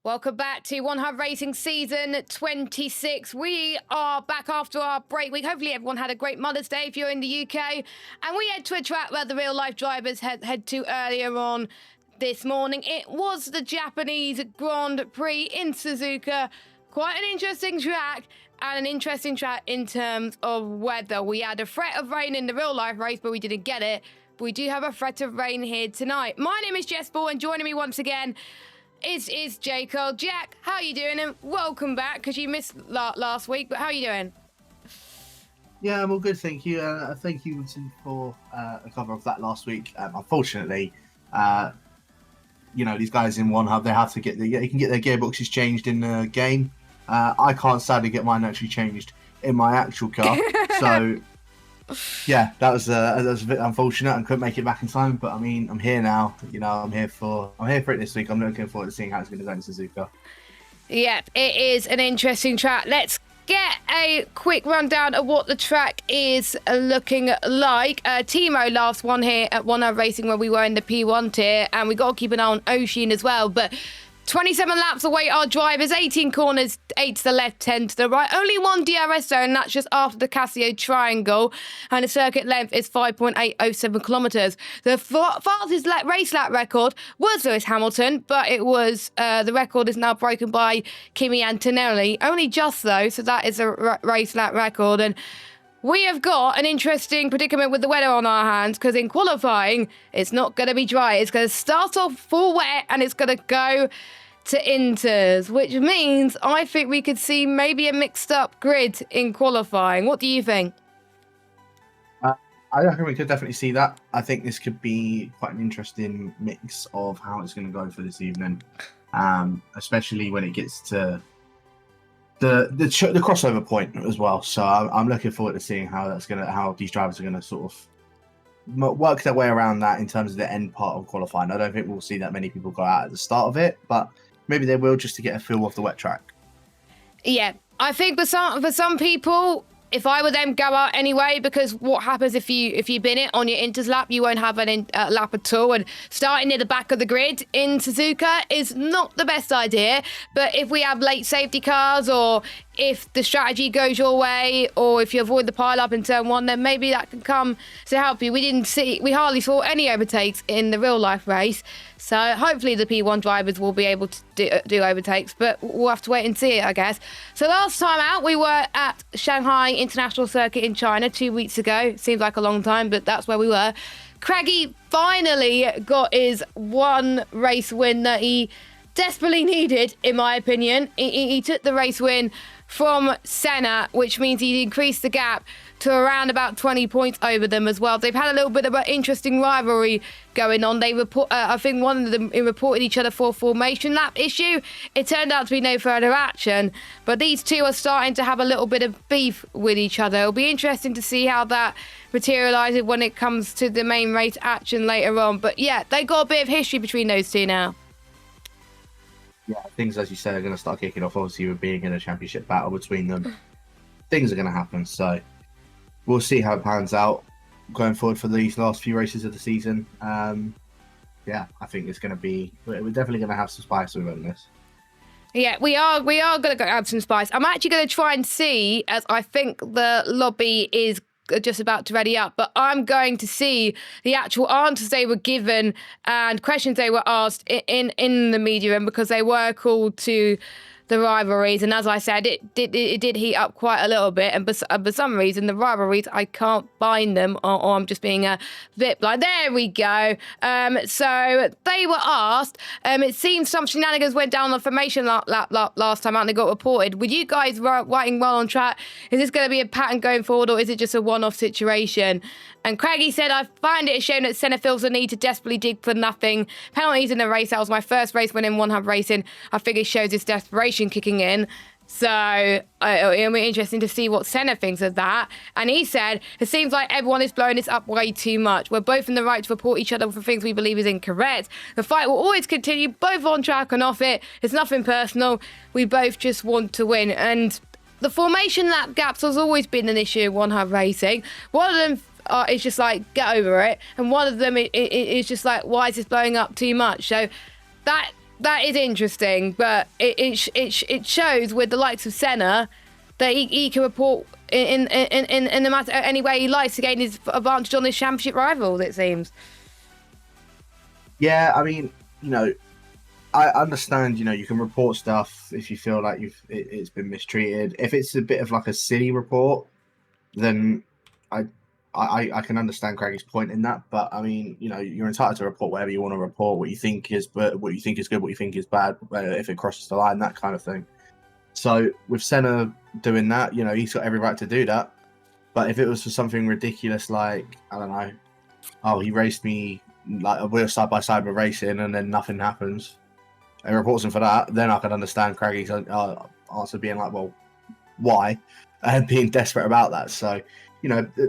Welcome back to One Hub Racing Season 26. We are back after our break week. Hopefully everyone had a great Mother's Day if you're in the UK. And we head to a track where the real-life drivers head to earlier on this morning. It was the Japanese Grand Prix in Suzuka. Quite an interesting track, and an interesting track in terms of weather. We had a threat of rain in the real-life race, but we didn't get it. But we do have a threat of rain here tonight. My name is Jess Ball, and joining me once again is Jacob. Jack, how are you doing? And welcome back, because you missed last week, but how are you doing? Yeah, I'm all good, thank you. Thank you for a cover of that last week. Unfortunately, these guys in One Hub, they have to they can get their gearboxes changed in the game. I can't sadly get mine actually changed in my actual car. So yeah, that was a bit unfortunate and couldn't make it back in time. But I mean, I'm here now. I'm here for it this week. I'm looking forward to seeing how it's going to go in Suzuka. Yep, it is an interesting track. Let's get a quick rundown of what the track is looking like. Timo last one here at One Hub Racing, where we were in the P1 tier, and we got to keep an eye on Oshin as well. But 27 laps away our drivers, 18 corners, 8 to the left, 10 to the right. Only one DRS zone, and that's just after the Casio triangle. And the circuit length is 5.807 kilometres. The fastest race lap record was Lewis Hamilton, but it was the record is now broken by Kimi Antonelli. Only just though, so that is a race lap record. And we have got an interesting predicament with the weather on our hands, because in qualifying, it's not going to be dry. It's going to start off full wet, and it's going to go to inters, which means I think we could see maybe a mixed up grid in qualifying. What do you think? I reckon we could definitely see that. I think this could be quite an interesting mix of how it's going to go for this evening, especially when it gets to the crossover point as well. So I'm looking forward to seeing how these drivers are going to sort of work their way around that in terms of the end part of qualifying. I don't think we'll see that many people go out at the start of it, but maybe they will, just to get a feel of the wet track. Yeah, I think for some people, if I were them, go out anyway, because what happens if you bin it on your inters lap, you won't have a lap at all. And starting near the back of the grid in Suzuka is not the best idea. But if we have late safety cars, or if the strategy goes your way, or if you avoid the pile up in turn one, then maybe that can come to help you. We hardly saw any overtakes in the real life race. So hopefully the P1 drivers will be able to do overtakes, but we'll have to wait and see it, I guess. So last time out, we were at Shanghai International Circuit in China 2 weeks ago. Seems like a long time, but that's where we were. Craigie finally got his one race win that he desperately needed, in my opinion. He took the race win from Senna, which means he increased the gap to around about 20 points over them as well. They've had a little bit of an interesting rivalry going on. They I think one of them reported each other for a formation lap issue. It turned out to be no further action, but these two are starting to have a little bit of beef with each other. It'll be interesting to see how that materialises when it comes to the main race action later on. But yeah, they got a bit of history between those two now. Yeah, things, as you said, are going to start kicking off, obviously, with being in a championship battle between them. Things are going to happen, so we'll see how it pans out. going forward for these last few races of the season. Yeah, I think it's going to be. We're definitely going to have some spice within this. Yeah, we are going to go add some spice. I'm actually going to try and see, as I think the lobby is just about to ready up, but I'm going to see the actual answers they were given and questions they were asked in the media room, because they were called to the rivalries, and as I said, it did heat up quite a little bit, and for some reason the rivalries, I can't find them, or I'm just being a bit blind. There we go. So they were asked, it seems some shenanigans went down on the formation lap last time out and they got reported. With you guys writing well on track, is this going to be a pattern going forward, or is it just a one-off situation? And Craigie said, I find it a shame that Senna feels the need to desperately dig for nothing. Penalties in the race. That was my first race when in One Hub Racing. I think it shows his desperation kicking in. So it'll be interesting to see what Senna thinks of that. And he said, it seems like everyone is blowing this up way too much. We're both in the right to report each other for things we believe is incorrect. The fight will always continue, both on track and off it. It's nothing personal. We both just want to win. And the formation lap gaps has always been an issue in One Hub Racing. One of them is just like, get over it. And one of them is just like, why is this blowing up too much? So that is interesting, but it shows with the likes of Senna that he can report in the matter any way he likes to gain his advantage on his championship rivals, it seems. Yeah, I mean, I understand, you can report stuff if you feel like it's been mistreated. If it's a bit of like a silly report, then I can understand Craigie's point in that, but I mean, you're entitled to report whatever you want to report, what you think is good, what you think is bad, if it crosses the line, that kind of thing. So with Senna doing that, he's got every right to do that. But if it was for something ridiculous like, I don't know, oh, he raced me, like we're side by side with racing, and then nothing happens, and reports him for that, then I can understand Craigie's answer being like, well, why, and being desperate about that. So.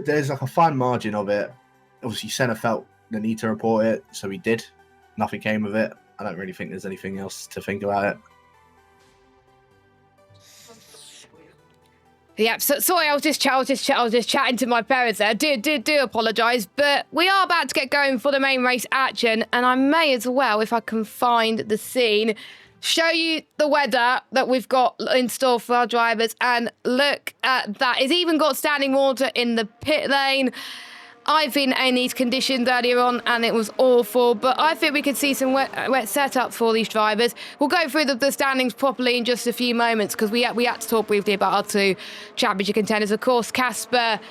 There's like a fine margin of it. Obviously, Senna felt the need to report it, so he did. Nothing came of it. I don't really think there's anything else to think about it. Yeah, so sorry, I was just chatting to my parents there. Do apologise, but we are about to get going for the main race action, and I may as well, if I can find the scene, show you the weather that we've got in store for our drivers, and look at that. It's even got standing water in the pit lane. I've been in these conditions earlier on and it was awful, but I think we could see some wet setup for these drivers. We'll go through the standings properly in just a few moments, because we had to talk briefly about our two championship contenders. Of course, Casper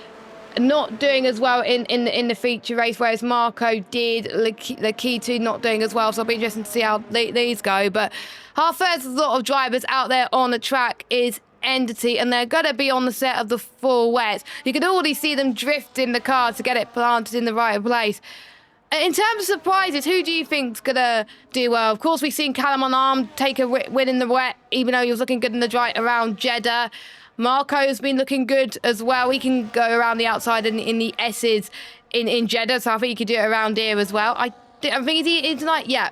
not doing as well in the feature race, whereas Marco did. The key to not doing as well, so it'll be interesting to see how these go. But our first lot of drivers out there on the track is Entity, and they're going to be on the set of the full wet. You can already see them drifting the car to get it planted in the right place. In terms of surprises, who do you think's going to do well? Of course, we've seen Callum on arm take a win in the wet, even though he was looking good in the dry around Jeddah. Marco's been looking good as well. He can go around the outside in the S's in Jeddah, so I think he could do it around here as well. I think he's tonight. Yeah.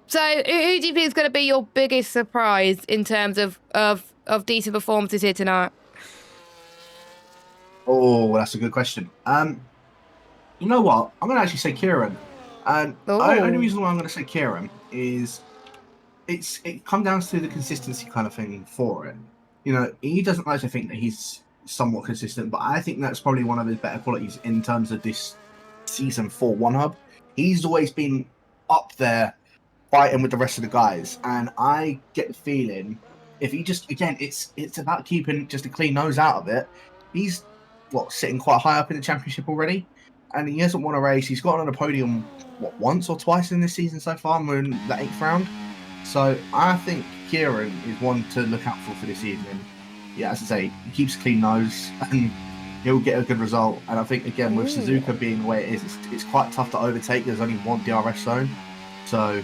So who do you think is going to be your biggest surprise in terms of decent performances here tonight? Oh, that's a good question. You know what? I'm going to actually say Kieran. And the only reason why I'm going to say Kieran is it comes down to the consistency kind of thing for it. He doesn't like to think that he's somewhat consistent, but I think that's probably one of his better qualities in terms of this season for One Hub. He's always been up there fighting with the rest of the guys, and I get the feeling if he just, again, it's about keeping just a clean nose out of it. He's sitting quite high up in the championship already, and he hasn't won a race. He's got on a podium once or twice in this season so far. We're in the 8th round, so I think Kieran is one to look out for this evening. Yeah, as I say, he keeps a clean nose and he'll get a good result. And I think, again, with Suzuka being the way it is, it's quite tough to overtake. There's only one DRS zone. So,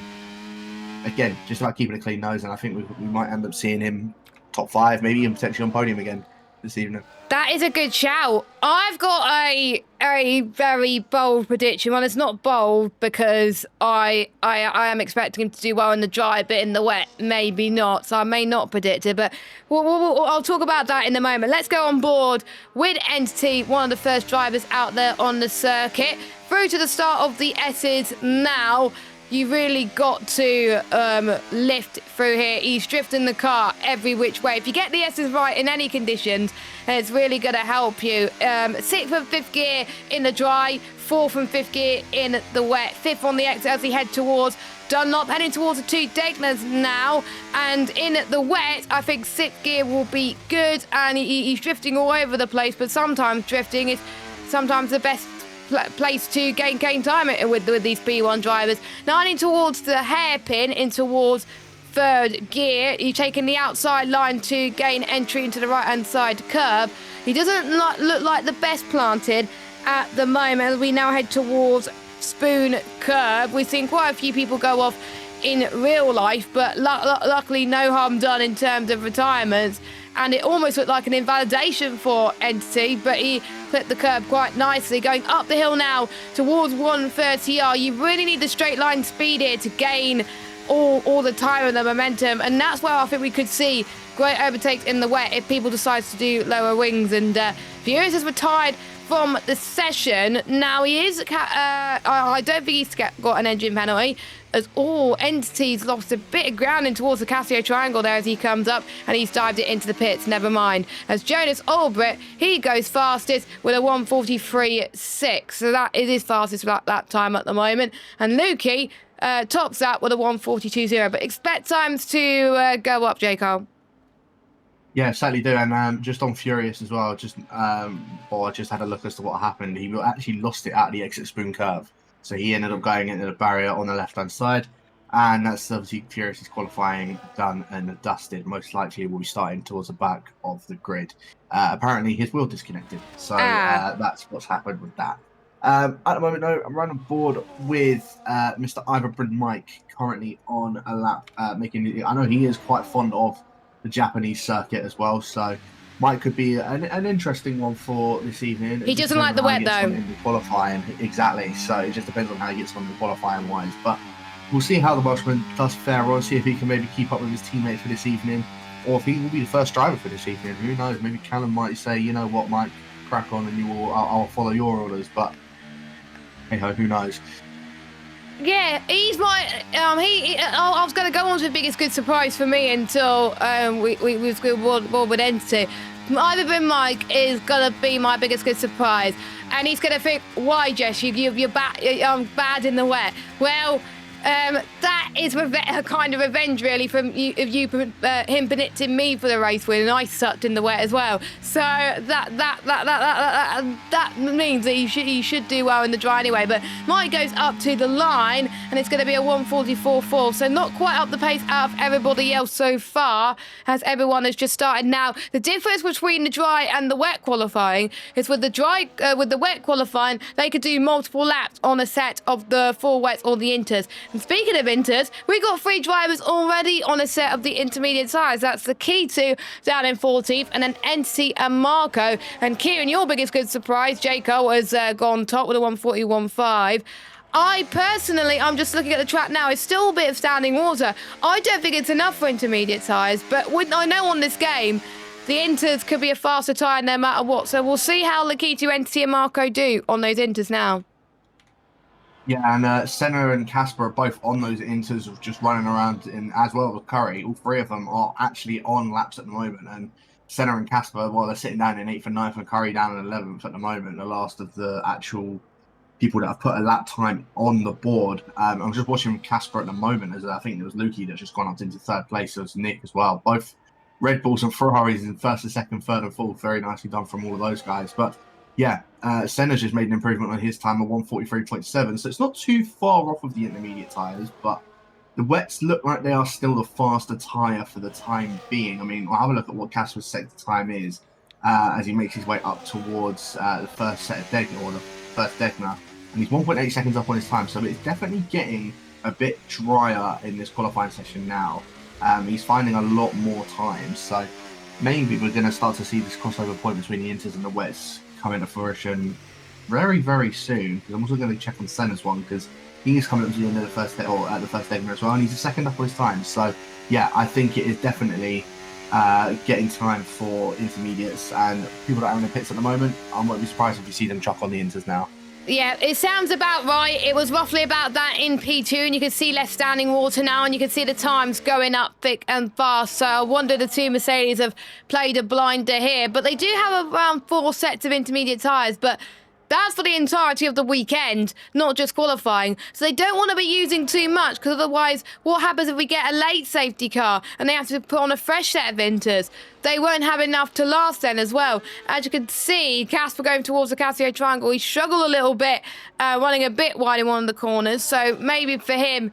again, just about keeping a clean nose. And I think we might end up seeing him top 5, maybe even potentially on podium again this evening. That is a good shout. I've got a a very bold prediction. Well, it's not bold because I am expecting him to do well in the dry, but in the wet, maybe not. So I may not predict it, but I'll talk about that in a moment. Let's go on board with Entity, one of the first drivers out there on the circuit. Through to the start of the S's now. You really got to lift through here. He's drifting the car every which way. If you get the S's right in any conditions, it's really going to help you. 6th and 5th gear in the dry, 4th and 5th gear in the wet, 5th on the exit as we head towards Dunlop, heading towards the 2 Degners now. And in the wet, I think 6th gear will be good. And he's drifting all over the place, but sometimes drifting is sometimes the best place to gain time with these P1 drivers. Now heading towards the hairpin in towards 3rd gear. He's taking the outside line to gain entry into the right hand side curb. He doesn't look like the best planted at the moment as we now head towards Spoon curb. We've seen quite a few people go off in real life, but luckily no harm done in terms of retirements. And it almost looked like an invalidation for Entity, but he clipped the curb quite nicely. Going up the hill now towards 130R. You really need the straight line speed here to gain all the time and the momentum. And that's where I think we could see great overtakes in the wet if people decide to do lower wings. And Furious has retired from the session. Now he is, I don't think he's got an engine penalty, as all Entities lost a bit of ground in towards the Casio Triangle there as he comes up, and he's dived it into the pits, never mind. As Jonas Albrecht, he goes fastest with a 1:43.6, so that is his fastest that time at the moment. And Lukey tops that with a 1:42.0, but expect times to go up, J. Cole. Yeah, sadly do. And just on Furious as well, I just had a look as to what happened. He actually lost it at the exit Spoon curve. So he ended up going into the barrier on the left-hand side. And that's obviously Furious's qualifying done and dusted. Most likely will be starting towards the back of the grid. Apparently his wheel disconnected. So that's what's happened with that. At the moment, though, I'm running on board with Mr. Ivan Mike, currently on a lap. I know he is quite fond of the Japanese circuit as well, so Mike could be an interesting one for this evening. He doesn't like the wet, though. In the qualifying, exactly. So it just depends on how he gets on the qualifying wise. But we'll see how the Welshman does fare on, see if he can maybe keep up with his teammates for this evening, or if he will be the first driver for this evening. Who knows? Maybe Callum might say, you know what, Mike, crack on, and I'll follow your orders. But hey ho, who knows? Yeah, he's my. I was going to go on to the biggest good surprise for me until we've got board with Entity. Ivan Mike is going to be my biggest good surprise, and he's going to think, "Why, Jess? You're bad in the wet." Well, that is a kind of revenge, really, from him predicting me for the race win, and I sucked in the wet as well. So that means that he should do well in the dry anyway. But Mike goes up to the line, and it's going to be a 1:44.4. So not quite up the pace out of everybody else so far, as everyone has just started. Now the difference between the dry and the wet qualifying is with the wet qualifying, they could do multiple laps on a set of the 4 wets or the inters. And speaking of inters, we got 3 drivers already on a set of the intermediate tyres. That's the Key 2 down in 14th, and then Entity and Marco. And Kieran, your biggest good surprise, Jaco, has gone top with a 1:41.5. I personally, I'm just looking at the track now, it's still a bit of standing water. I don't think it's enough for intermediate tyres, but I know on this game, the inters could be a faster tyre no matter what. So we'll see how Lakitu, Entity and Marco do on those inters now. Yeah, and Senna and Casper are both on those inters, just running around, as well as Curry. All 3 of them are actually on laps at the moment. And Senna and Casper, well, they're sitting down in 8th and 9th, and Curry down in 11th at the moment, the last of the actual people that have put a lap time on the board. I'm just watching Casper at the moment, as I think it was Lukey that's just gone up into 3rd place. So it's Nick as well. Both Red Bulls and Ferraris in 1st and 2nd, 3rd and 4th. Very nicely done from all of those guys. But yeah, Senna's just made an improvement on his time of 1:43.7, so it's not too far off of the intermediate tyres, but the wets look like they are still the faster tyre for the time being. I mean, I'll have a look at what Casper's sector time is as he makes his way up towards the first set of Degner, or the first Degner, and he's 1.8 seconds up on his time, so it's definitely getting a bit drier in this qualifying session now. He's finding a lot more time, so maybe we're going to start to see this crossover point between the inters and the wets come into fruition very, very soon. Because I'm also going to check on Senna's one because he's coming up to the end of the first day, or at the first segment as well, and he's a second up on his time. So yeah, I think it is definitely getting time for intermediates and people that are in the pits at the moment. I won't be surprised if you see them chuck on the inters now. Yeah, it sounds about right. It was roughly about that in P2, and you can see less standing water now, and you can see the times going up thick and fast. So I wonder the two Mercedes have played a blinder here, but they do have around 4 sets of intermediate tyres, but that's for the entirety of the weekend, not just qualifying. So they don't want to be using too much, because otherwise, what happens if we get a late safety car and they have to put on a fresh set of inters? They won't have enough to last then as well. As you can see, Casper going towards the Casio Triangle, he struggled a little bit, running a bit wide in one of the corners. So maybe for him,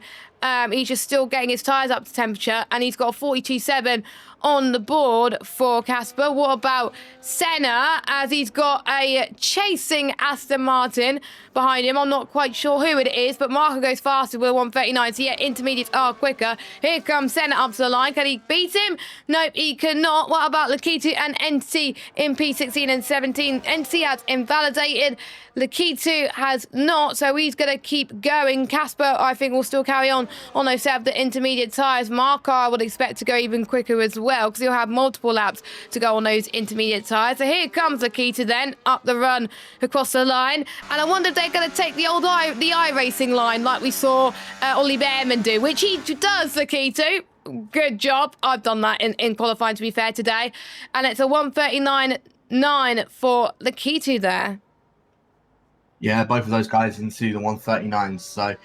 he's just still getting his tyres up to temperature, and he's got a 42.7 on the board for Casper. What about Senna, as he's got a chasing Aston Martin behind him? I'm not quite sure who it is, but Marco goes faster with a 139, so yeah, intermediates are quicker. Here comes Senna up to the line. Can he beat him? Nope, he cannot. What about Lakitu and NC in P16 and 17? NC has invalidated. Lakitu has not, so he's going to keep going. Casper, I think, will still carry on those set of the intermediate tyres. Marco, I would expect to go even quicker as well, because he'll have multiple laps to go on those intermediate tyres. So here comes Lakitu then, up the run across the line. And I wonder if they're going to take the old iRacing line like we saw Ollie Behrman do, which he does, Lakitu. Good job. I've done that in qualifying, to be fair, today. And it's a 139.9 for Lakitu there. Yeah, both of those guys into the 139s. So,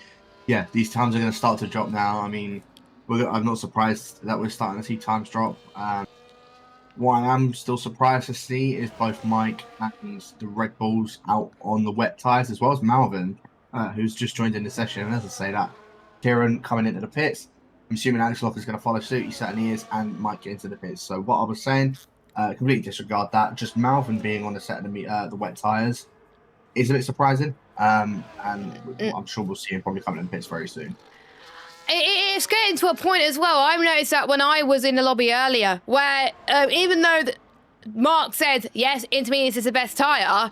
yeah, these times are going to start to drop now. I mean, I'm not surprised that we're starting to see times drop. What I am still surprised to see is both Mike and the Red Bulls out on the wet tyres, as well as Malvin, who's just joined in the session. And as I say that, Kieran coming into the pits. I'm assuming Alex Lock is going to follow suit. He certainly is, and Mike get into the pits. So what I was saying, completely disregard that. Just Malvin being on the set of the wet tyres is a bit surprising, and I'm sure we'll see him probably coming in the pits very soon. It's getting to a point as well. I've noticed that when I was in the lobby earlier, where even though Mark said, yes, intermediates is the best tyre,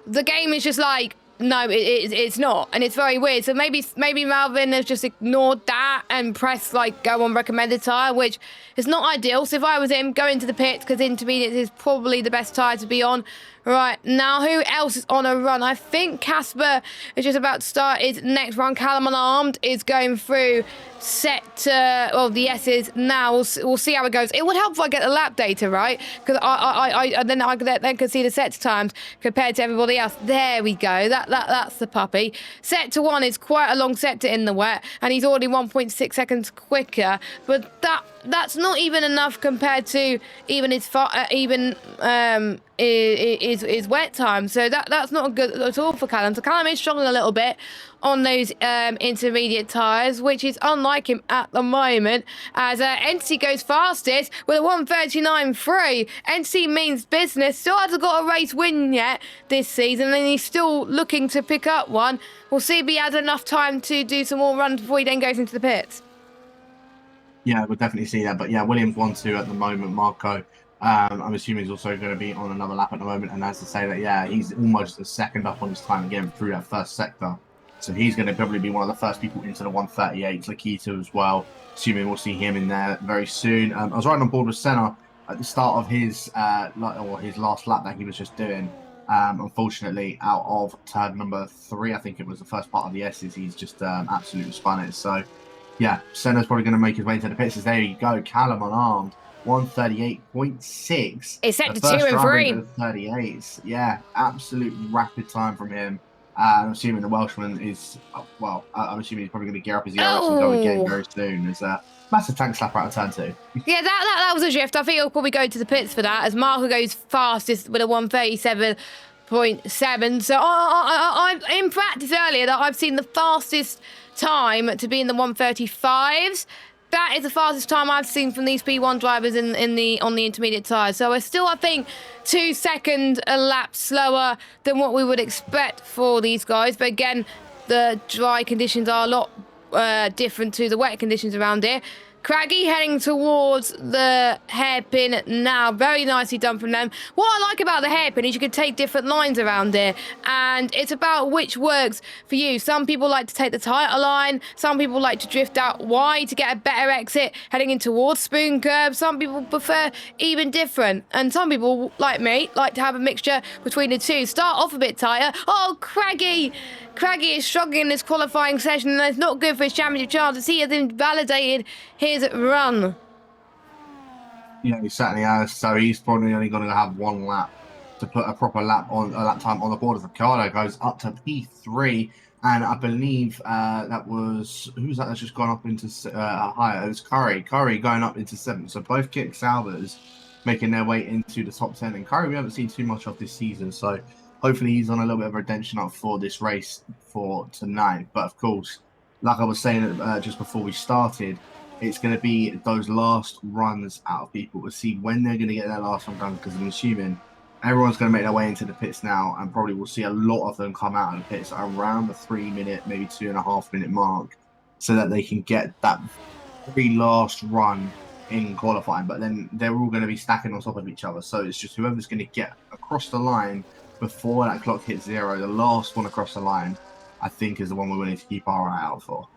the game is just like, no, it's not. And it's very weird. So maybe Malvin has just ignored that and pressed, like, go on recommended tyre, which is not ideal. So if I was him, go into the pits, because intermediates is probably the best tyre to be on. Right, now who else is on a run? I think Casper is just about to start his next run. Callum Unarmed is going through the S's now. We'll see how it goes. It would help if I get the lap data, right? Because I then can see the set times compared to everybody else. There we go. That's the puppy. Sector 1 is quite a long sector in the wet, and he's already 1.6 seconds quicker. But that's not even enough compared to even his wet time. So that's not good at all for Callum. So Callum is struggling a little bit on those intermediate tyres, which is unlike him at the moment, as NC goes fastest with a 139.3. NC means business. Still hasn't got a race win yet this season, and he's still looking to pick up one. We'll see if he has enough time to do some more runs before he then goes into the pits. Yeah, we'll definitely see that. But yeah, Williams 1-2 at the moment. Marco, I'm assuming he's also going to be on another lap at the moment. And as I say that, yeah, he's almost a second up on his time again through that first sector. So he's going to probably be one of the first people into the 138. Lakitu as well. Assuming we'll see him in there very soon. I was riding on board with Senna at the start of his last lap that he was just doing. Unfortunately, out of turn number 3, I think it was the first part of the S's, he's just absolutely spun it. So, yeah, Senna's probably going to make his way to the pits. There you go, Callum Unarmed, 138.6. It's set to 2 and 3. 38s. Yeah, absolute rapid time from him. I'm assuming the Welshman is, I'm assuming he's probably going to gear up his ERS and go again very soon. There's a massive tank slapper out of turn 2. Yeah, that was a shift. I think he'll probably go to the pits for that, as Marco goes fastest with a 137.7. So I in practice earlier that I've seen the fastest time to be in the 135s. That is the fastest time I've seen from these P1 drivers on the intermediate tyres. So we're still, I think, 2 seconds a lap slower than what we would expect for these guys. But again, the dry conditions are a lot different to the wet conditions around here. Craggy heading towards the hairpin now. Very nicely done from them. What I like about the hairpin is you can take different lines around it, and it's about which works for you. Some people like to take the tighter line. Some people like to drift out wide to get a better exit heading in towards Spoon Curve. Some people prefer even different, and some people, like me, like to have a mixture between the two. Start off a bit tighter. Oh, Craggy! Craggy is struggling in this qualifying session, and it's not good for his championship chances. He has invalidated his run. Yeah, he certainly has. So he's probably only going to have one lap to put a proper lap time on the board. As Ricardo goes up to P3, and I believe that was who's that? That's just gone up into higher. It was Curry. Curry going up into 7th. So both Kick Salvers making their way into the top 10. And Curry we haven't seen too much of this season, so hopefully he's on a little bit of redemption up for this race for tonight. But of course, like I was saying just before we started, it's going to be those last runs out of people to see when they're going to get their last one done, because I'm assuming everyone's going to make their way into the pits now, and probably we'll see a lot of them come out of the pits around the 3 minute, maybe 2.5 minute mark, so that they can get that very last run in qualifying. But then they're all going to be stacking on top of each other, so it's just whoever's going to get across the line before that clock hits 0, the last one across the line, I think is the one we need to keep our eye out for.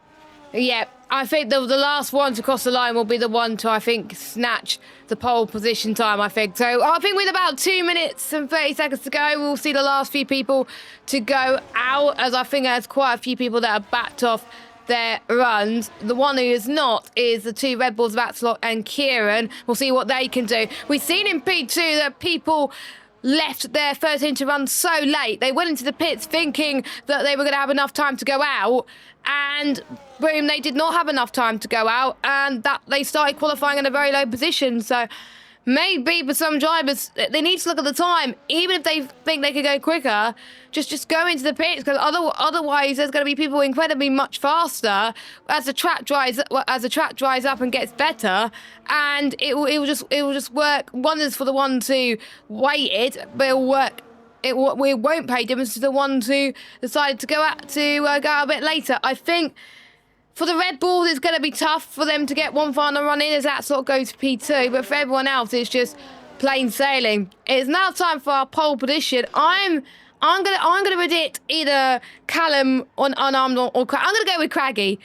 Yeah, I think the last one to cross the line will be the one to, I think, snatch the pole position time, I think. So I think with about 2 minutes and 30 seconds to go, we'll see the last few people to go out, as I think there's quite a few people that have backed off their runs. The one who is not is the 2 Red Bulls of Axelot and Kieran. We'll see what they can do. We've seen in P2 that people left their first in to run so late. They went into the pits thinking that they were going to have enough time to go out, and boom, they did not have enough time to go out, and that they started qualifying in a very low position. So maybe for some drivers, they need to look at the time. Even if they think they could go quicker, just go into the pits, because otherwise there's going to be people incredibly much faster as the track dries up and gets better, and it will just work wonders for the ones who waited, but it'll work. It won't pay difference to the ones who decided to go out a bit later. I think for the Red Bulls, it's going to be tough for them to get one final run in, as that sort of goes to P2. But for everyone else, it's just plain sailing. It's now time for our pole prediction. I'm gonna predict either Callum on unarmed or I'm gonna go with Craggy.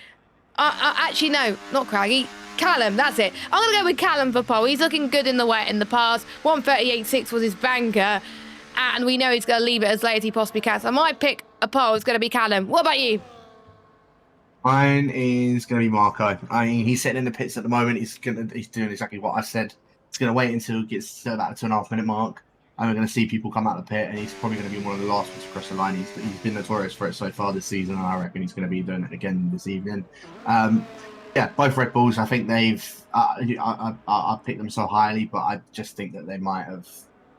Actually, no, not Craggy. Callum, that's it. I'm gonna go with Callum for pole. He's looking good in the wet in the past. 1:38.6 was his banker, and we know he's gonna leave it as late as he possibly can. So I might pick a pole. It's gonna be Callum. What about you? Mine is going to be Marco. I mean, he's sitting in the pits at the moment. He's doing exactly what I said. He's going to wait until it gets to that 2.5 minute mark, and we're going to see people come out of the pit, and he's probably going to be one of the last ones to cross the line. He's been notorious for it so far this season, and I reckon he's going to be doing it again this evening. Yeah, both Red Bulls. I think they've. I picked them so highly, but I just think that they might have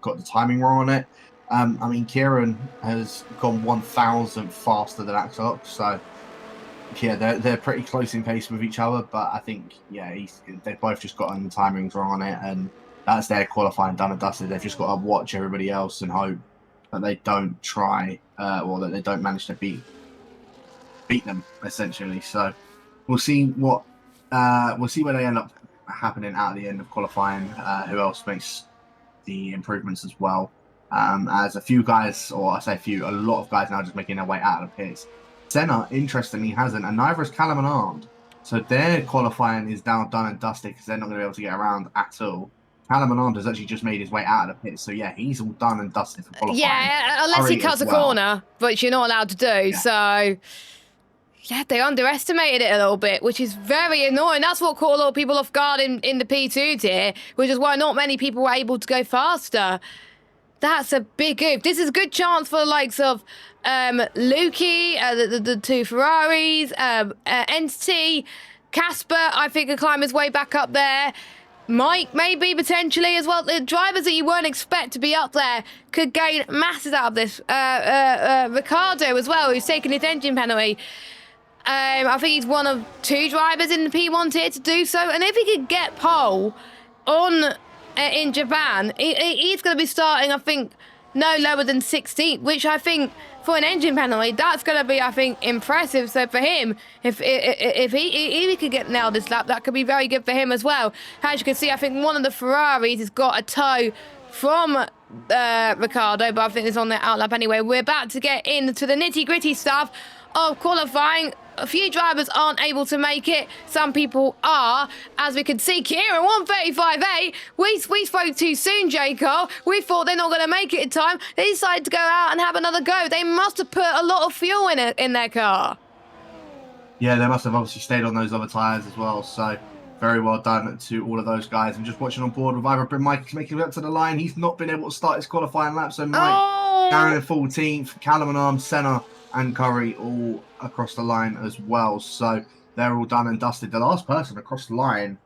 got the timing wrong on it. I mean, Kieran has gone 1,000 faster than Axel, so. Yeah, they're pretty close in pace with each other, but I think, yeah, they've both just gotten the timings wrong on it, and that's their qualifying done and dusted. They've just got to watch everybody else and hope that they don't try, or that they don't manage to beat them, essentially. So we'll see where they end up happening at the end of qualifying, who else makes the improvements as well. As a few guys, or I say a lot of guys now just making their way out of the pits. Senna, interestingly, hasn't, and neither is Callum and Armed. So their qualifying is now done and dusted, because they're not going to be able to get around at all. Callum and Armed has actually just made his way out of the pit, so yeah, he's all done and dusted for qualifying. Yeah, unless he cuts a corner, which you're not allowed to do. Yeah. So yeah, they underestimated it a little bit, which is very annoying. That's what caught a lot of people off guard in the P2 tier, which is why not many people were able to go faster. That's a big oof. This is a good chance for the likes of Lukey, the 2 Ferraris, Entity, Casper, I think, could climb his way back up there. Mike, maybe, potentially, as well. The drivers that you weren't expect to be up there could gain masses out of this. Ricardo, as well, who's taken his engine penalty. I think he's one of 2 drivers in the P1 tier to do so. And if he could get pole on in Japan, he's going to be starting, I think, no lower than 16th, which I think for an engine penalty, that's going to be, I think, impressive. So for him, if he could get nailed this lap, that could be very good for him as well. As you can see, I think one of the Ferraris has got a tow from Ricciardo, but I think it's on their outlap anyway. We're about to get into the nitty-gritty stuff of qualifying. A few drivers aren't able to make it. Some people are. As we can see, Kieran, 1:35.8. We spoke too soon, Jacob. We thought they're not going to make it in time. They decided to go out and have another go. They must have put a lot of fuel in their car. Yeah, they must have obviously stayed on those other tyres as well. So very well done to all of those guys. And just watching on board with either Mike making it up to the line. He's not been able to start his qualifying lap. So Mike, Aaron in 14th, Callum and Arm, Senna and Curry all across the line as well. So they're all done and dusted. The last person across the line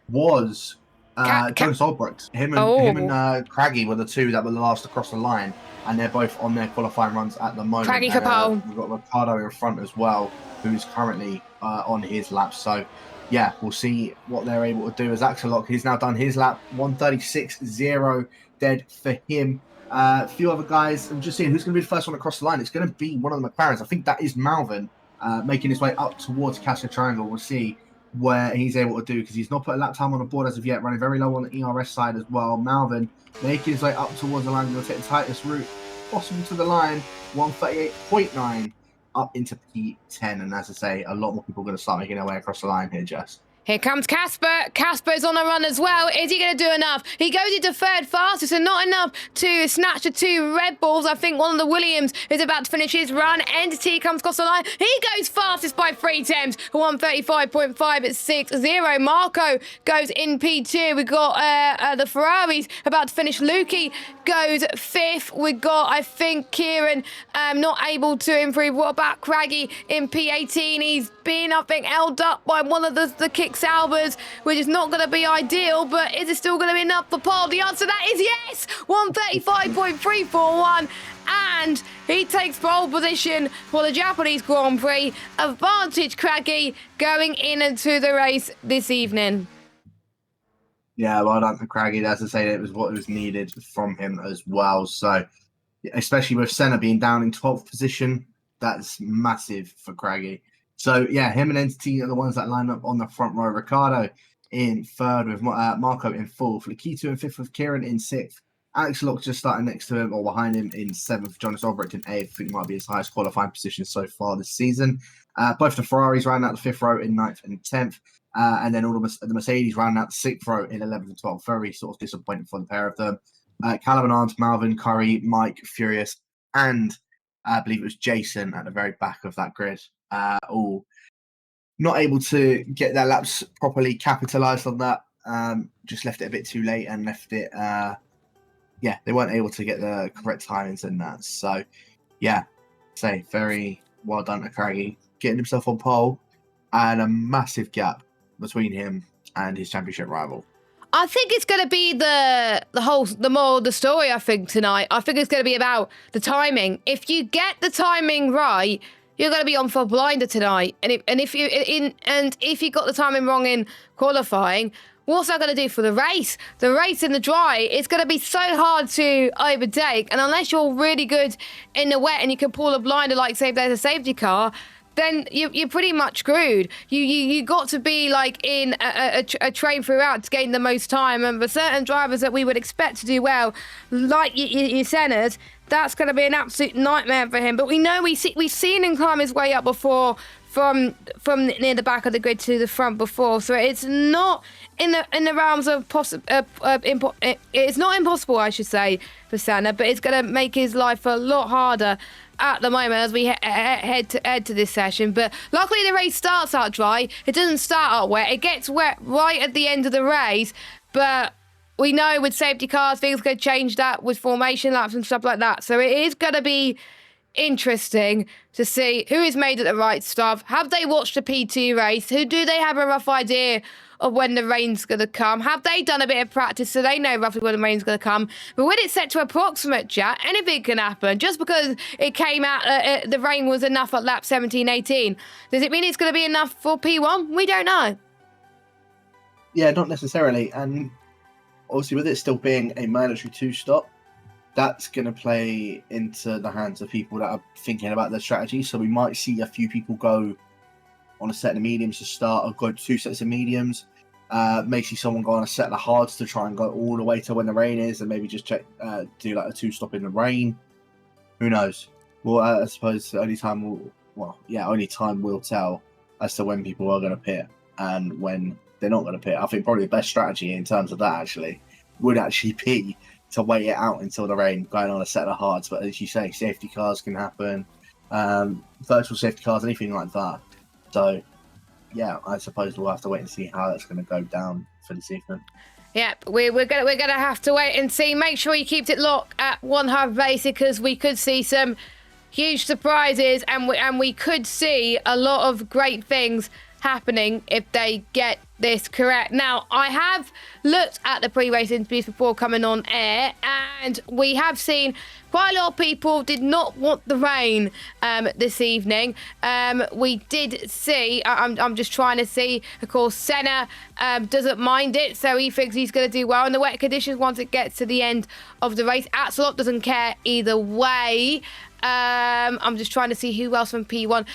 was Jonas Olbrecht. Him and Craggy were the two that were the last across the line, and they're both on their qualifying runs at the moment. Craggy Capel. We've got Ricciardo in front as well, who's currently on his lap. So yeah, we'll see what they're able to do as Axelot. He's now done his lap, 1:36.0 dead for him. A few other guys. I'm just seeing who's going to be the first one across the line. It's going to be one of the McLarens. I think that is Malvin making his way up towards Cassia Triangle. We'll see where he's able to do, because he's not put a lap time on the board as of yet, running very low on the ERS side as well. Malvin making his way up towards the line. Going to take the tightest route possible to the line, 1:38.9 up into P10. And as I say, a lot more people are going to start making their way across the line here, Jess. Here comes Casper. Casper's on a run as well. Is he going to do enough? He goes into third fastest and not enough to snatch the two Red Bulls. I think one of the Williams is about to finish his run. Entity comes across the line. He goes fastest by 3 tenths. 1:35.5 at 6.0. Marco goes in P2. We've got the Ferraris about to finish. Lukey goes 5th. We've got, I think, Kieran not able to improve. What about Craggy in P18? He's been, I think, held up by one of the kick salvers, which is not going to be ideal, but is it still going to be enough for pole? The answer to that is yes! 1:35.341, and he takes pole position for the Japanese Grand Prix. Advantage Craggy going into the race this evening. Yeah, well done for Craggy. As I say, it was what was needed from him as well. So, especially with Senna being down in 12th position, that's massive for Craggy. So, yeah, him and Entity are the ones that line up on the front row. Ricciardo in 3rd with Marco in 4th. Lakito in 5th with Kieran in 6th. Alex Locke just starting next to him or behind him in 7th. Jonas Albrecht in 8th. I think might be his highest qualifying position so far this season. Both the Ferraris round out the 5th row in 9th and 10th. And then all the Mercedes round out the 6th row in 11th and 12th. Very sort of disappointing for the pair of them. Callum and Arndt, Malvin, Curry, Mike, Furious, and I believe it was Jason at the very back of that grid. All not able to get their laps properly capitalised on that. Just left it a bit too late and left it. They weren't able to get the correct timings in that. So, yeah, say very well done to Craigie getting himself on pole, and a massive gap between him and his championship rival. I think it's going to be the moral of the story, I think, tonight. I think it's going to be about the timing. If you get the timing right, you're going to be on for a blinder tonight. And if you got the timing wrong in qualifying, what's that going to do for the race? The race in the dry, it's going to be so hard to overtake. And unless you're really good in the wet and you can pull a blinder, like say there's a safety car, then you're pretty much screwed. You got to be like in a train throughout to gain the most time. And for certain drivers that we would expect to do well, like your Senna's, that's going to be an absolute nightmare for him. But we know we've seen him climb his way up before from near the back of the grid to the front before. So it's not in the realms of it's not impossible, I should say, for Senna, but it's going to make his life a lot harder at the moment as we head to this session. But luckily the race starts out dry. It doesn't start out wet. It gets wet right at the end of the race. But we know with safety cars, things could change that with formation laps and stuff like that. So it is going to be interesting to see who is made at the right stuff. Have they watched the P2 race? Do they have a rough idea of when the rain's going to come? Have they done a bit of practice so they know roughly when the rain's going to come? But when it's set to approximate, Jack, anything can happen. Just because it came out, the rain was enough at lap 17, 18, does it mean it's going to be enough for P1? We don't know. Yeah, not necessarily. And obviously with it still being a mandatory 2-stop, that's going to play into the hands of people that are thinking about their strategy. So we might see a few people go on a set of mediums to start, or go 2 sets of mediums. May see someone go on a set of the hards to try and go all the way to when the rain is, and maybe just check, do like a 2-stop in the rain. Who knows? Well, I suppose only time will tell as to when people are going to pit and when they're not going to pit. I think probably the best strategy in terms of that would be to wait it out until the rain, going on a set of hards. But as you say, safety cars can happen, virtual safety cars, anything like that. So, yeah, I suppose we'll have to wait and see how that's going to go down for this evening. Yeah, we're gonna have to wait and see. Make sure you keep it locked at One Hub Racing, because we could see some huge surprises, and we could see a lot of great things happening if they get this correct. Now, I have looked at the pre-race interviews before coming on air, and we have seen quite a lot of people did not want the rain this evening. We did see, I'm just trying to see, of course, Senna doesn't mind it, so he thinks he's going to do well in the wet conditions once it gets to the end of the race. Axelot doesn't care either way. I'm just trying to see who else from P1.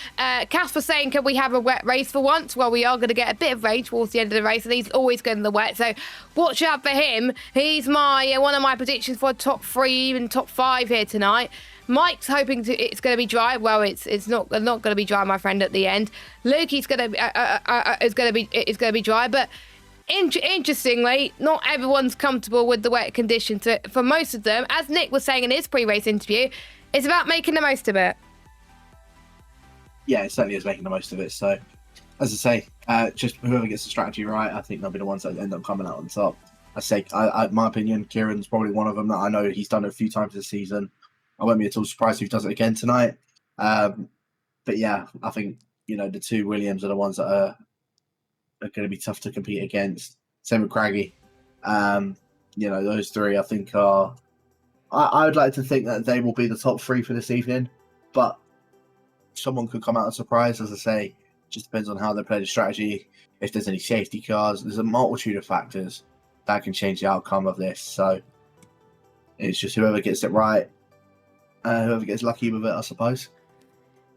Casper saying, can we have a wet race for once? Well, we are going to get a bit of rain towards the end of the race, and he's always good in the wet, so watch out for him. He's one of my predictions for top 3, even top 5 here tonight. Mike's hoping it's going to be dry. Well, it's not going to be dry, my friend. At the end, Lukey's going to be dry, but interestingly, not everyone's comfortable with the wet conditions. So for most of them, as Nick was saying in his pre-race interview, it's about making the most of it. Yeah, it certainly is making the most of it. So, as I say, just whoever gets the strategy right, I think they'll be the ones that end up coming out on top. My opinion, Kieran's probably one of them that I know he's done it a few times this season. I won't be at all surprised if he does it again tonight. But yeah, I think, the 2 Williams are the ones that are going to be tough to compete against. Same with Craggy. Those 3 I think are... I would like to think that they will be the top 3 for this evening, but someone could come out a surprise. As I say, just depends on how they play the strategy. If there's any safety cars, there's a multitude of factors that can change the outcome of this. So it's just whoever gets it right, whoever gets lucky with it, I suppose.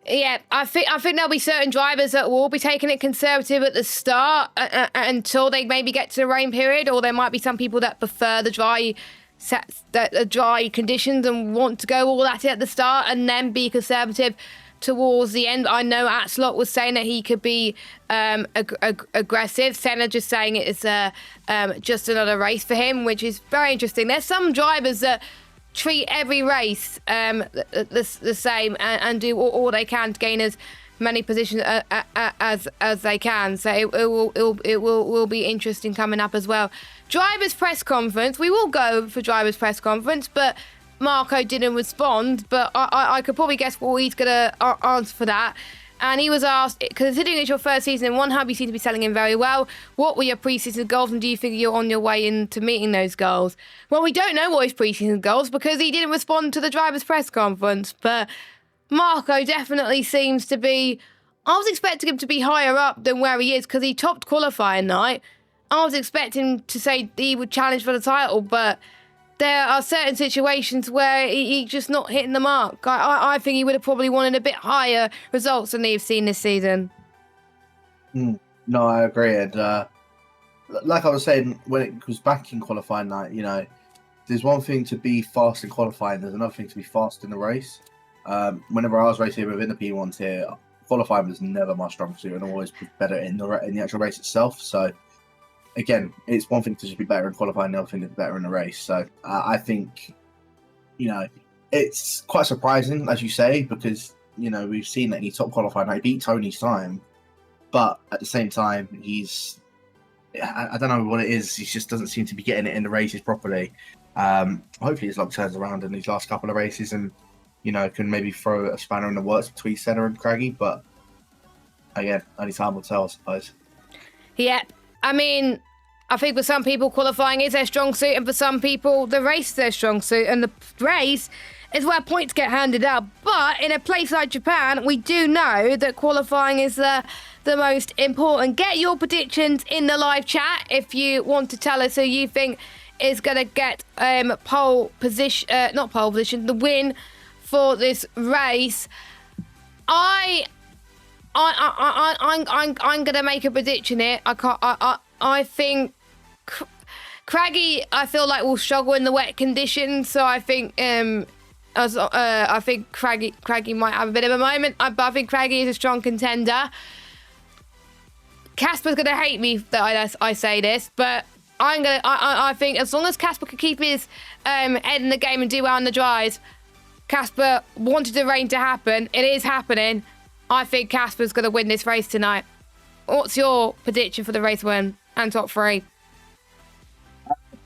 Yeah, I think there'll be certain drivers that will be taking it conservative at the start until they maybe get to the rain period, or there might be some people that prefer the dry conditions and want to go all at it at the start and then be conservative towards the end. I know Axelot was saying that he could be aggressive. Senna just saying it is just another race for him, which is very interesting. There's some drivers that treat every race the same and do all they can to gain as many positions as they can. So it will be interesting coming up as well. Drivers' press conference. We will go for drivers' press conference, but Marco didn't respond. But I could probably guess what he's going to answer for that. And he was asked, considering it's your first season in One Hub, you seem to be selling in very well. What were your pre-season goals, and do you think you're on your way into meeting those goals? Well, we don't know what his pre-season goals because he didn't respond to the drivers' press conference. But Marco definitely seems to be... I was expecting him to be higher up than where he is because he topped qualifying night. I was expecting to say he would challenge for the title, but there are certain situations where he's just not hitting the mark. I think he would have probably wanted a bit higher results than they've seen this season. No, I agree. And like I was saying, when it was back in qualifying night, there's one thing to be fast in qualifying, there's another thing to be fast in the race. Whenever I was racing within the P1 tier, qualifying was never my strong suit, and always better in the actual race itself. So again, it's one thing to just be better in qualifying, the other thing to be better in the race. So I think, it's quite surprising, as you say, because, we've seen that he top qualifying. He beat Tony's time, but at the same time, I don't know what it is. He just doesn't seem to be getting it in the races properly. Hopefully his luck turns around in these last couple of races and, can maybe throw a spanner in the works between Senna and Craggy. But again, only time will tell, I suppose. Yeah. I mean, I think for some people, qualifying is their strong suit, and for some people, the race is their strong suit, and the race is where points get handed out. But in a place like Japan, we do know that qualifying is the most important. Get your predictions in the live chat if you want to tell us who you think is going to get pole position, not pole position, the win for this race. I'm going to make a prediction here. I think Craggy, I feel like will struggle in the wet conditions, so I think I think Craggy might have a bit of a moment, but I think Craggy is a strong contender. Casper's gonna hate me that I say this, but I think as long as Casper can keep his head in the game and do well on the dries, Casper wanted the rain to happen. It is happening. I think Casper's gonna win this race tonight. What's your prediction for the race win and top three?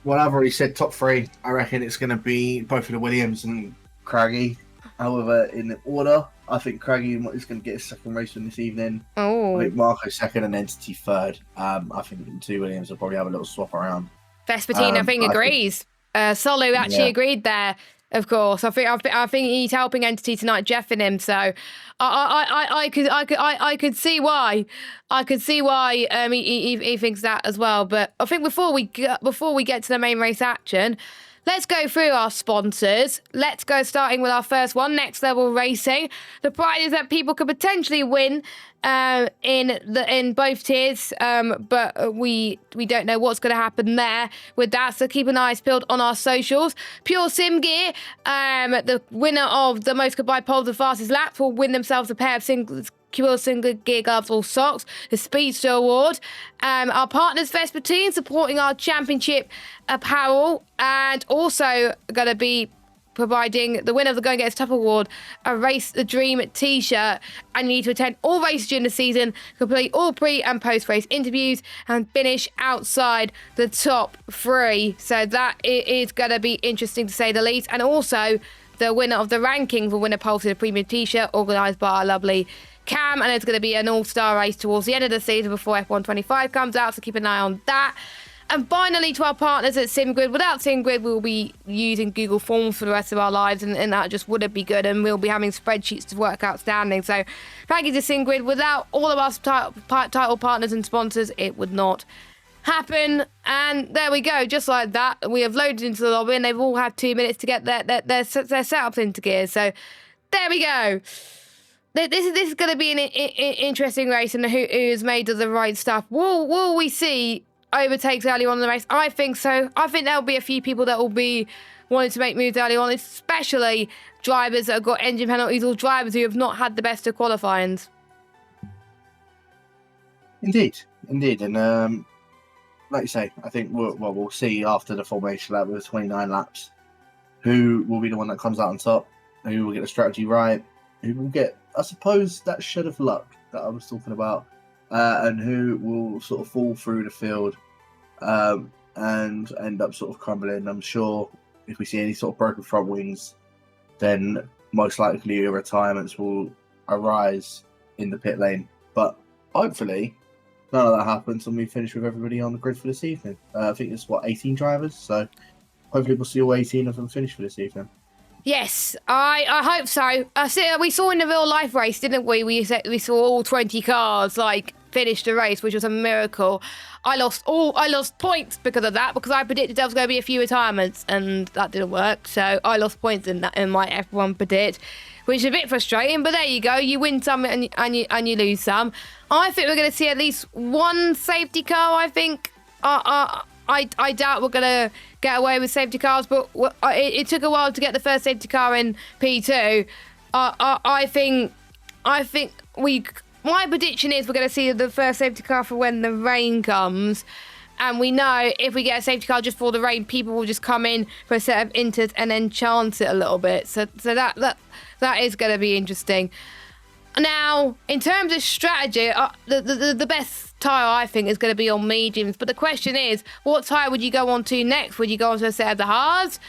Well, I've already said top three. I reckon it's going to be both of the Williams and Craggy. However, in the order, I think Craggy is going to get his second race win this evening. Oh. I think Marco second and Entity third. I think the two Williams will probably have a little swap around. Vespertine, I think, agrees. Solo actually agreed there, of course. I think he's helping Entity tonight, Jeff and him. So I could see why. I could see why he thinks that as well. But I think before we get to the main race action, let's go through our sponsors. Let's go starting with our first one, Next Level Racing. The prizes that people could potentially win in both tiers, but we don't know what's going to happen there with that. So keep an eye peeled on our socials. Pure Sim Gear, the winner of the most combined poles and fastest laps, will win themselves a pair of Pure Single Gear gloves or socks, the Speedster Award. Our partners Vespertine supporting our championship apparel, and also going to be providing the winner of the Go and Get Us Tough Award a Race the Dream t-shirt. And you need to attend all races during the season, complete all pre and post race interviews, and finish outside the top three. So that is going to be interesting to say the least. And also the winner of the ranking will win a Pulse a premium t-shirt organised by our lovely Cam, and it's going to be an all-star race towards the end of the season before F1 25 comes out, so keep an eye on that. And finally, to our partners at SimGrid. Without SimGrid, we'll be using Google Forms for the rest of our lives, and that just wouldn't be good, and we'll be having spreadsheets to work outstanding. So thank you to SimGrid. Without all of our title partners and sponsors, it would not happen. And there we go, just like that. We have loaded into the lobby, and they've all had 2 minutes to get their setups into gear. So there we go. This is going to be an interesting race, and who's made of the right stuff. Will we see overtakes early on in the race? I think so. I think there'll be a few people that will be wanting to make moves early on, especially drivers that have got engine penalties or drivers who have not had the best of qualifyings. Indeed. And like you say, I think we'll see after the formation lap with 29 laps who will be the one that comes out on top, who will get the strategy right, who will get, I suppose, that shed of luck that I was talking about, and who will sort of fall through the field and end up sort of crumbling. I'm sure if we see any sort of broken front wings, then most likely retirements will arise in the pit lane. But hopefully none of that happens and we finish with everybody on the grid for this evening. I think it's 18 drivers, so hopefully we'll see all 18 of them finish for this evening. Yes, I hope so. We saw in the real life race, didn't we? We saw all 20 cars finish the race, which was a miracle. I lost points because of that, because I predicted there was going to be a few retirements, and that didn't work. So I lost points in my F1 predict, which is a bit frustrating. But there you go, you win some and you lose some. I think we're going to see at least one safety car. I think. I doubt we're going to get away with safety cars, but it took a while to get the first safety car in P2. I think my prediction is we're going to see the first safety car for when the rain comes. And we know if we get a safety car just for the rain, people will just come in for a set of inters and then chance it a little bit. So that is going to be interesting. Now, in terms of strategy, the best tyre, I think, is going to be on mediums. But the question is, what tyre would you go on to next? Would you go on to a set of the hards?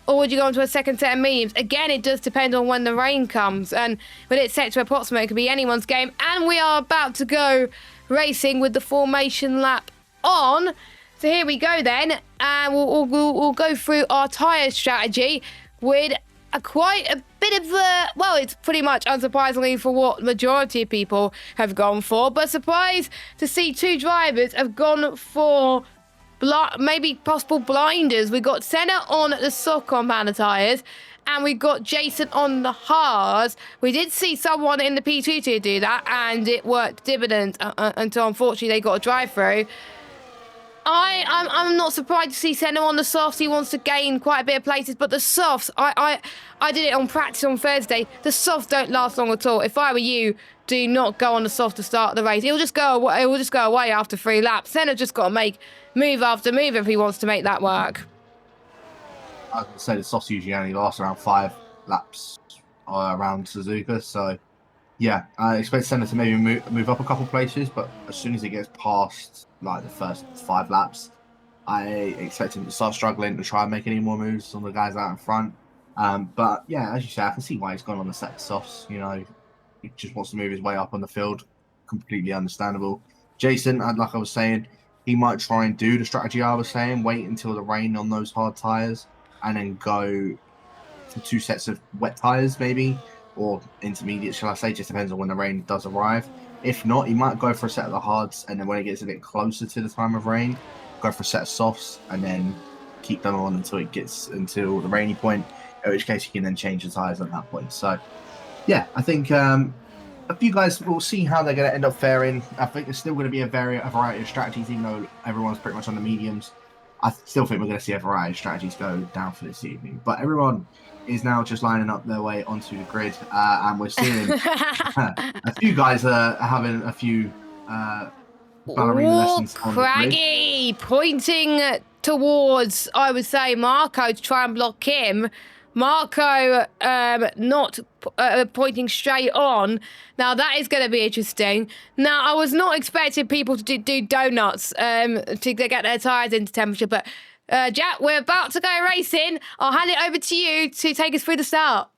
Or would you go on to a second set of mediums? Again, it does depend on when the rain comes. And when it's set to approximate, it could be anyone's game. And we are about to go racing with the formation lap on. So here we go then. And we'll go through our tyre strategy with quite a bit of it's pretty much unsurprisingly for what majority of people have gone for, but surprised to see two drivers have gone for maybe possible blinders. We got Senna on the soft compound of tyres, and we got Jason on the hards. We did see someone in the P2 do that, and it worked dividends until unfortunately they got a drive-through. I'm not surprised to see Senna on the softs. He wants to gain quite a bit of places, but the softs, I did it on practice on Thursday. The softs don't last long at all. If I were you, do not go on the soft to start the race. It will just go away after 3 laps. Senna's just got to make move after move if he wants to make that work. I was going to say the softs usually only last around 5 laps around Suzuka, so yeah, I expect Senna to maybe move up a couple places, but as soon as it gets past like the first 5 laps, I expect him to start struggling to try and make any more moves on the guys out in front. But yeah, as you say, I can see why he's gone on the set of softs. You know, he just wants to move his way up on the field. Completely understandable. Jason, like I was saying, he might try and do the strategy I was saying, wait until the rain on those hard tyres, and then go for 2 sets of wet tyres maybe, or intermediate, shall I say. Just depends on when the rain does arrive. If not, he might go for a set of the hards, and then when it gets a bit closer to the time of rain, go for a set of softs, and then keep them on until the rainy point, in which case you can then change the tyres at that point. So yeah, I think a few guys, will see how they're going to end up faring. I think there's still going to be a variety of strategies, even though everyone's pretty much on the mediums. I still think we're going to see a variety of strategies go down for this evening. But everyone is now just lining up their way onto the grid, and we're seeing a few guys are having a few ballerina lessons on Craggy, the grid. pointing towards, I would say, Marco to try and block him. Marco not pointing straight on. Now that is going to be interesting. Now I was not expecting people to do donuts to get their tyres into temperature, but Jack, we're about to go racing. I'll hand it over to you to take us through the start.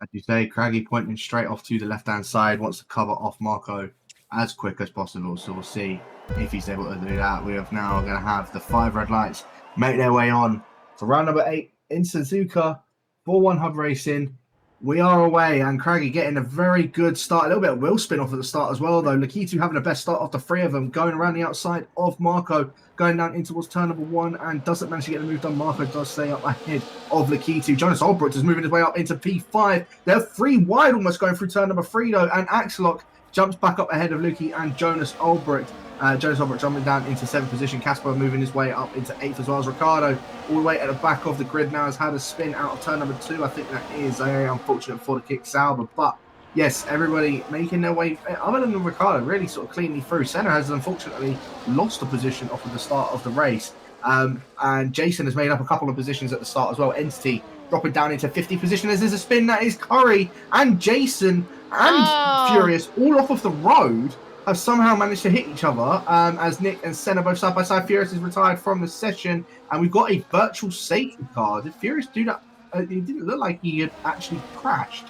As you say, Craggy pointing straight off to the left-hand side, wants to cover off Marco as quick as possible. So we'll see if he's able to do that. We are now going to have the 5 red lights make their way on to round number 8 in Suzuka, 4-1 Hub Racing. We are away, and Craggy getting a very good start. A little bit of wheel spin off at the start as well, though. Lakitu having the best start of the 3 of them, going around the outside of Marco, going down in towards turn number 1, and doesn't manage to get the move done. Marco does stay up ahead of Lakitu. Jonas Albrecht is moving his way up into P5. They're 3 wide almost going through turn number 3, though, and Axelok jumps back up ahead of Luki and Jonas Albrecht. Jonas Albrecht jumping down into 7th position. Casper moving his way up into 8th as well as Ricardo. All the way at the back of the grid now has had a spin out of turn number 2. I think that is very unfortunate for the kick Sauber. But yes, everybody making their way, other than Ricardo, really sort of cleanly through. Senna has unfortunately lost a position off of the start of the race. And Jason has made up a couple of positions at the start as well. Entity dropping down into 50th position as there's a spin. That is Curry and Jason and Furious all off of the road. Have somehow managed to hit each other as Nick and Senna both side by side. Furious is retired from the session, and we've got a virtual safety car. Did Furious do that? It didn't look like he had actually crashed.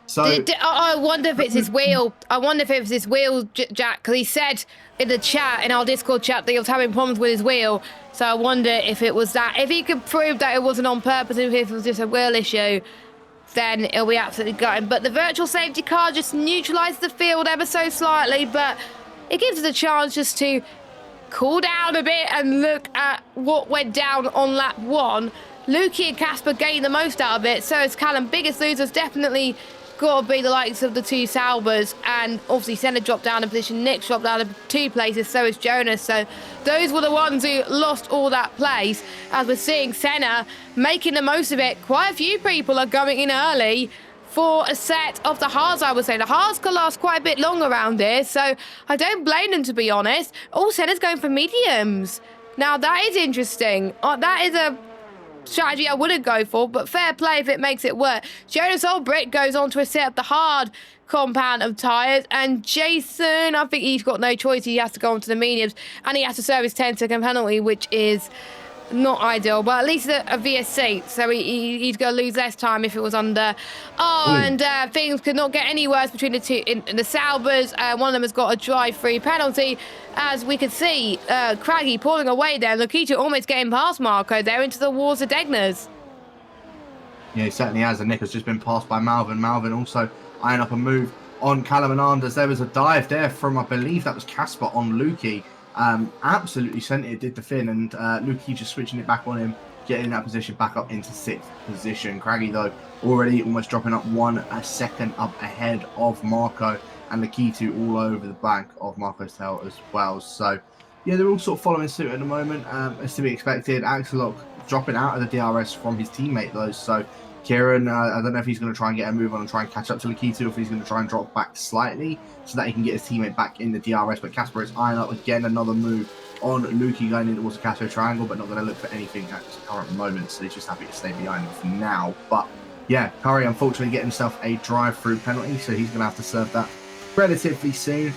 So I wonder if it's his wheel. I wonder if it was his wheel, Jack, because he said in the chat, in our Discord chat, that he was having problems with his wheel. So I wonder if it was that. If he could prove that it wasn't on purpose, if it was just a wheel issue, then it'll be absolutely gutting. But the virtual safety car just neutralises the field ever so slightly, but it gives us a chance just to cool down a bit and look at what went down on lap 1. Lukey and Casper gained the most out of it, so it's Callum. Biggest losers definitely got to be the likes of the 2 Saubers, and obviously Senna dropped down a position, Nick dropped down 2 places, so is Jonas. So those were the ones who lost all that place. As we're seeing Senna making the most of it, quite a few people are going in early for a set of the hards, I would say. The hards could last quite a bit long around here, so I don't blame them, to be honest. Oh, Senna's going for mediums. Now that is interesting. That is a strategy I wouldn't go for, but fair play if it makes it work. Jonas Albrecht goes on to a set of the hard compound of tyres, and Jason, I think he's got no choice. He has to go on to the mediums, and he has to serve his 10-second penalty, which is not ideal, but at least a VSC, so he's going to lose less time if it was under. And things could not get any worse between the 2 in the Saubers. One of them has got a drive-through penalty, as we could see Craggy pulling away there. Lakitu almost getting past Marco there into the walls of Degners. Yeah, he certainly has, and Nick has just been passed by Malvin. Malvin also eyeing up a move on Callum and Anders. There was a dive there from, I believe that was Casper on Lukey. Absolutely sent it, did the Finn, and Luki just switching it back on him, getting in that position back up into 6th position. Craggy, though, already almost dropping up 1 second up ahead of Marco, and Lakitu all over the back of Marco's tail as well. So, yeah, they're all sort of following suit at the moment, as to be expected. Axelok dropping out of the DRS from his teammate, though, so Kieran, I don't know if he's going to try and get a move on and try and catch up to Lakitu, or if he's going to try and drop back slightly so that he can get his teammate back in the DRS. But Casper is eyeing up again another move on Luki going in towards the Casio triangle, but not going to look for anything at the current moment. So he's just happy to stay behind him for now. But yeah, Curry unfortunately getting himself a drive-through penalty, so he's going to have to serve that relatively soon.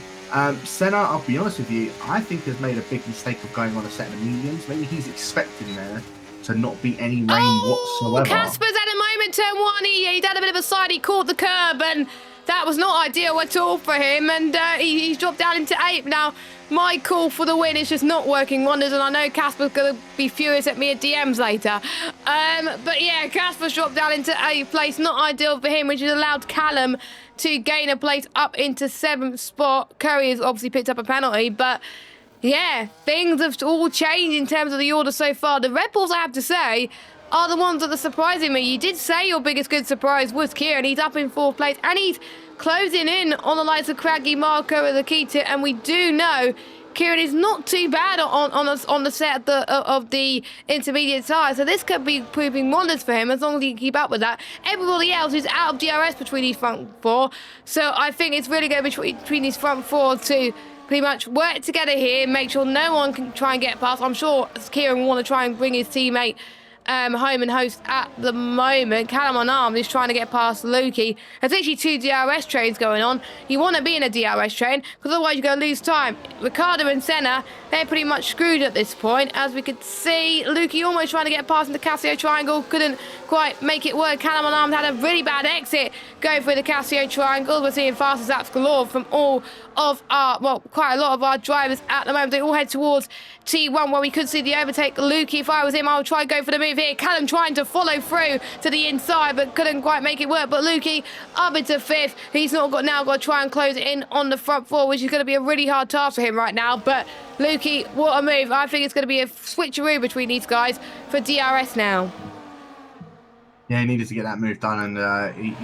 Senna, I'll be honest with you, I think has made a big mistake of going on a set of mediums. Maybe he's expecting there to not be any rain whatsoever. Casper's had a moment, turn 1. He'd had a bit of a slide. He caught the curb, and that was not ideal at all for him. And he's dropped down into 8th. Now, my call for the win is just not working wonders, and I know Casper's going to be furious at me at DMs later. But yeah, Casper's dropped down into 8th place. Not ideal for him, which has allowed Callum to gain a place up into 7th spot. Curry has obviously picked up a penalty, but yeah, things have all changed in terms of the order so far. The Red Bulls, I have to say, are the ones that are surprising me. You did say your biggest good surprise was Kieran. He's up in 4th place, and he's closing in on the likes of Craggy, Marco, and Lakitu. And we do know Kieran is not too bad on the set of the intermediate side. So this could be proving wonders for him as long as he can keep up with that. Everybody else is out of DRS between these front 4. So I think it's really going to be between these front 4 to pretty much work together here, make sure no one can try and get past. I'm sure Kieran will want to try and bring his teammate home and host at the moment. Callum on arm is trying to get past Lukey. There's actually 2 DRS trains going on. You want to be in a DRS train because otherwise you're going to lose time. Ricardo and Senna, they're pretty much screwed at this point. As we could see, Lukey almost trying to get past in the Casio triangle, couldn't quite make it work. Callum on arm had a really bad exit going through the Casio triangle. We're seeing fastest laps galore from all of our, well, quite a lot of our drivers at the moment. They all head towards T1 where we could see the overtake. Lukey, if I was him, I would try and go for the move here. Callum trying to follow through to the inside, but couldn't quite make it work. But Lukey up into 5th. He's not got now got to try and close it in on the front 4, which is going to be a really hard task for him right now. But Lukey, what a move. I think it's going to be a switcheroo between these guys for DRS now. Yeah, he needed to get that move done, and he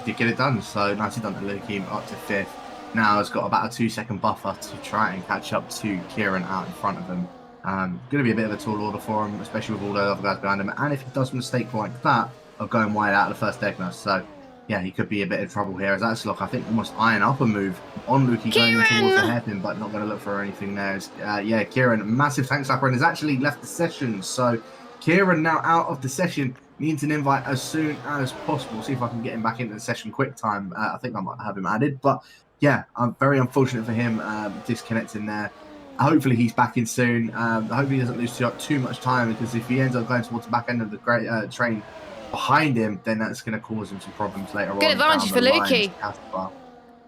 did get it done. So nicely done to Lukey, up to 5th. Now has got about a 2-second buffer to try and catch up to Kieran out in front of him. Going to be a bit of a tall order for him, especially with all the other guys behind him. And if he does a mistake like that of going wide out of the first Degner, so yeah, he could be a bit of trouble here. As Axelok, I think, almost eyeing up a move on Lukey going towards the hairpin, but not going to look for anything there. Yeah, Kieran, massive tank slapper, and has actually left the session. So Kieran now out of the session. Needs an invite as soon as possible. See if I can get him back into the session quick time. I think I might have him added, but yeah, I'm very unfortunate for him disconnecting there. Hopefully he's back in soon. I hope he doesn't lose too much time, because if he ends up going towards the back end of the train behind him, then that's going to cause him some problems later on. Good advantage for Lukey.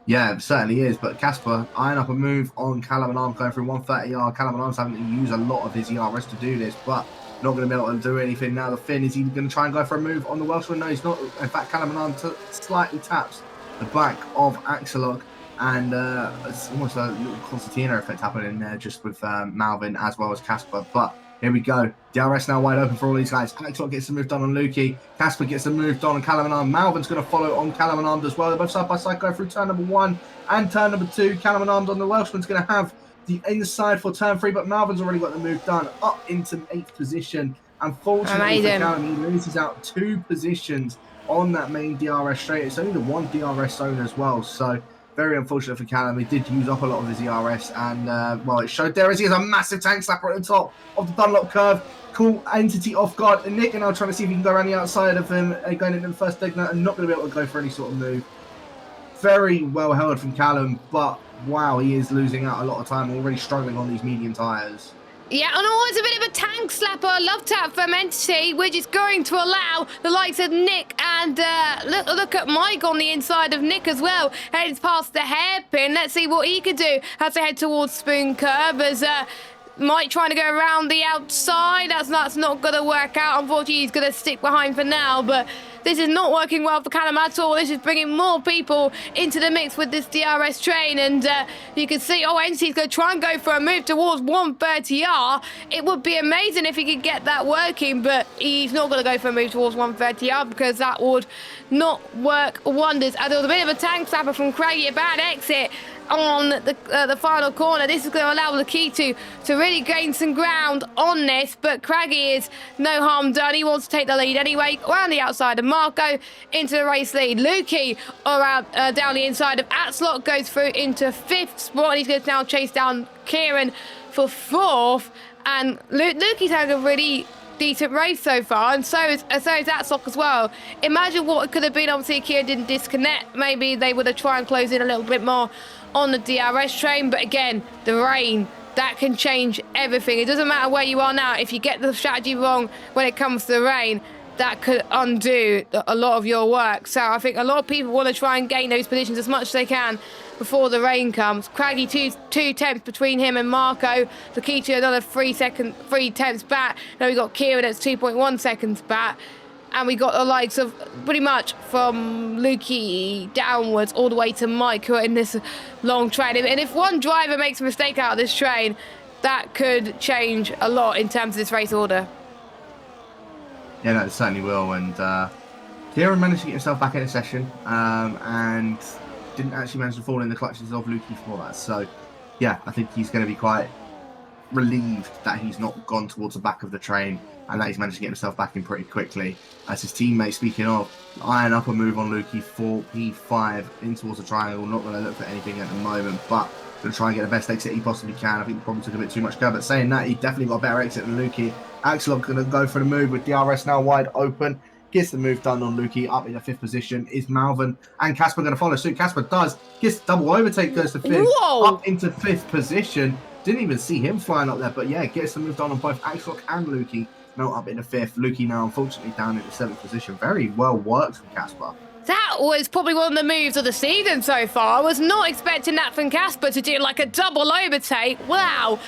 Yeah, it certainly is. But Casper eyeing up a move on Callum and Arm going through 130 yard. Callum and Arm's having to use a lot of his ERS to do this, but not going to be able to do anything now. The Finn, is he going to try and go for a move on the Welshman? No, he's not. In fact, Callum and Arm slightly taps the back of Axelog, and it's almost a little concertina effect happening there just with Malvin as well as Casper. But here we go. DRS now wide open for all these guys. Axelog gets the move done on Lukey. Casper gets the move done on Callum and Arm. Malvin's going to follow on Callum and Arm as well. They're both side by side going through turn number 1 and turn number 2. Callum and Arm on the Welshman's going to have the inside for turn 3, but Malvin's already got the move done up into 8th position. Unfortunately for Callum, he loses out 2 positions on that main DRS straight. It's only the 1 DRS zone as well, so very unfortunate for Callum. He did use up a lot of his ERS, and well, it showed there as he has a massive tank slapper at the top of the Dunlop curve. Cool entity off guard. And Nick and I trying to see if he can go around the outside of him, going into the first Digner, and not going to be able to go for any sort of move. Very well held from Callum, but wow, he is losing out a lot of time, already struggling on these medium tyres. Yeah, and always a bit of a tank slapper, love tap from Entity, which is going to allow the likes of Nick and look at Mike on the inside of Nick as well. Heads past the hairpin. Let's see what he could do as they head towards Spoon Curve as Mike trying to go around the outside. That's not going to work out. Unfortunately, he's going to stick behind for now, but This is not working well for Callum at all. This is bringing more people into the mix with this DRS train. And you can see, NC's going to try and go for a move towards 130R. It would be amazing if he could get that working, but he's not going to go for a move towards 130R because that would not work wonders. And there was a bit of a tank slapper from Craigie, a bad exit on the final corner. This is going to allow Luki to really gain some ground on this, but Craigie is no harm done. He wants to take the lead anyway. Around the outside of Marco into the race lead. Luki around down the inside of Atslot goes through into 5th spot. He's going to now chase down Kieran for 4th, and Luki's having a really decent race so far, and so is Atslot as well. Imagine what it could have been. Obviously, Kieran didn't disconnect. Maybe they would have tried and closed in a little bit more on the DRS train, but again, the rain, that can change everything. It doesn't matter where you are now. If you get the strategy wrong when it comes to the rain, that could undo a lot of your work. So I think a lot of people want to try and gain those positions as much as they can before the rain comes. Craigie, two tenths between him and Marco. Luki another 3 tenths back. Now we've got Kieran that's 2.1 seconds back. And we got the likes of pretty much from Luki downwards all the way to Mike, who are in this long train. And if one driver makes a mistake out of this train, that could change a lot in terms of this race order. Yeah, no, it certainly will. And Kieran managed to get himself back in a session and didn't actually manage to fall in the clutches of Luki for that. So, yeah, I think he's going to be quite relieved that he's not gone towards the back of the train and that he's managed to get himself back in pretty quickly. As his teammate, speaking of, iron up a move on Luki for P5 in towards the triangle. Not going to look for anything at the moment, but going to try and get the best exit he possibly can. I think he probably took a bit too much cover, but saying that, he definitely got a better exit than Luki. Axelot going to go for the move with DRS now wide open. Gets the move done on Luki, up in the 5th position. Is Malvern and Casper going to follow suit? Casper does. Gets double overtake, goes to 5th. Whoa. Up into 5th position. Didn't even see him flying up there, but yeah, gets the move done on both Axelot and Luki. Now up in the 5th. Luki now unfortunately down in the 7th position. Very well worked from Casper. That was probably one of the moves of the season so far. I was not expecting that from Casper to do like a double overtake. Wow.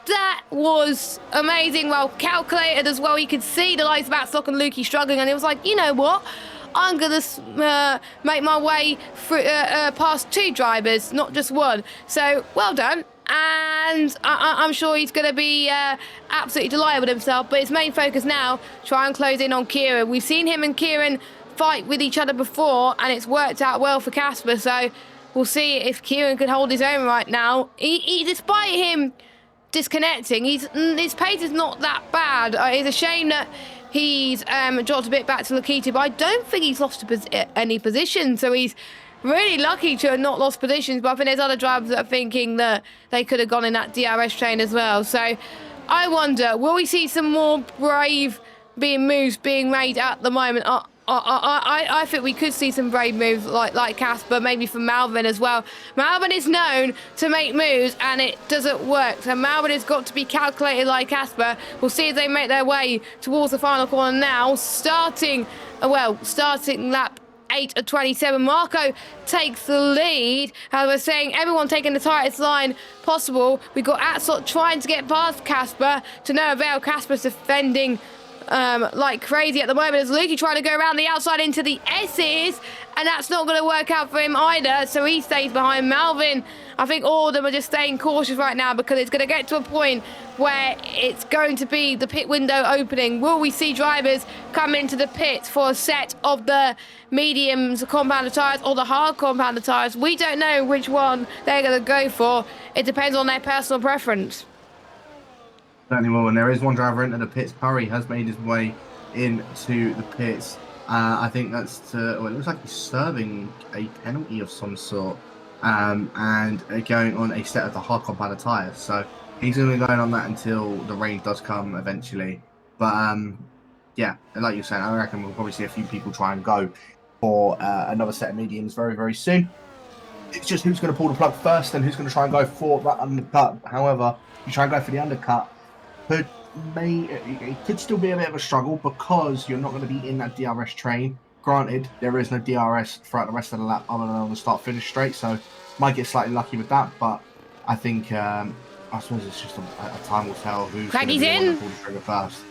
That was amazing. Well calculated as well. You could see the likes of Atslot and Luki struggling, and it was like, you know what? I'm going to make my way through, past 2 drivers, not just one. So, well done. And I'm sure he's going to be absolutely delighted with himself. But his main focus now, try and close in on Kieran. We've seen him and Kieran fight with each other before, and it's worked out well for Casper. So we'll see if Kieran can hold his own right now. Despite him disconnecting, his pace is not that bad. It's a shame that he's dropped a bit back to Luki, but I don't think he's lost any position. So he's really lucky to have not lost positions, but I think there's other drivers that are thinking that they could have gone in that DRS train as well. So I wonder, will we see some more brave moves being made at the moment? I think we could see some brave moves like Casper, maybe from Malvin as well. Malvin is known to make moves and it doesn't work. So Malvin has got to be calculated like Casper. We'll see if they make their way towards the final corner now. Starting lap 8 of 27. Marco takes the lead. As we're saying, everyone taking the tightest line possible. We've got Atslot trying to get past Casper to no avail. Casper's defending like crazy at the moment as Luki trying to go around the outside into the S's, and that's not going to work out for him either, so he stays behind Malvin. I think all of them are just staying cautious right now because it's going to get to a point where it's going to be the pit window opening. Will we see drivers come into the pits for a set of the mediums compounded tyres or the hard compounded tyres? We don't know which one they're going to go for. It depends on their personal preference. Certainly will, and there is one driver into the pits. Curry has made his way into the pits. I think that's it looks like he's serving a penalty of some sort, and going on a set of the hard compounded tyres. So he's going to be going on that until the rain does come eventually. But yeah, like you're saying, I reckon we'll probably see a few people try and go for another set of mediums very, very soon. It's just who's going to pull the plug first and who's going to try and go for that undercut. However, if you try and go for the undercut, it could still be a bit of a struggle because you're not going to be in that DRS train. Granted, there is no DRS throughout the rest of the lap other than on the start-finish straight, so might get slightly lucky with that, but I think I suppose it's just a time will tell who's going to be the one to pull the trigger first.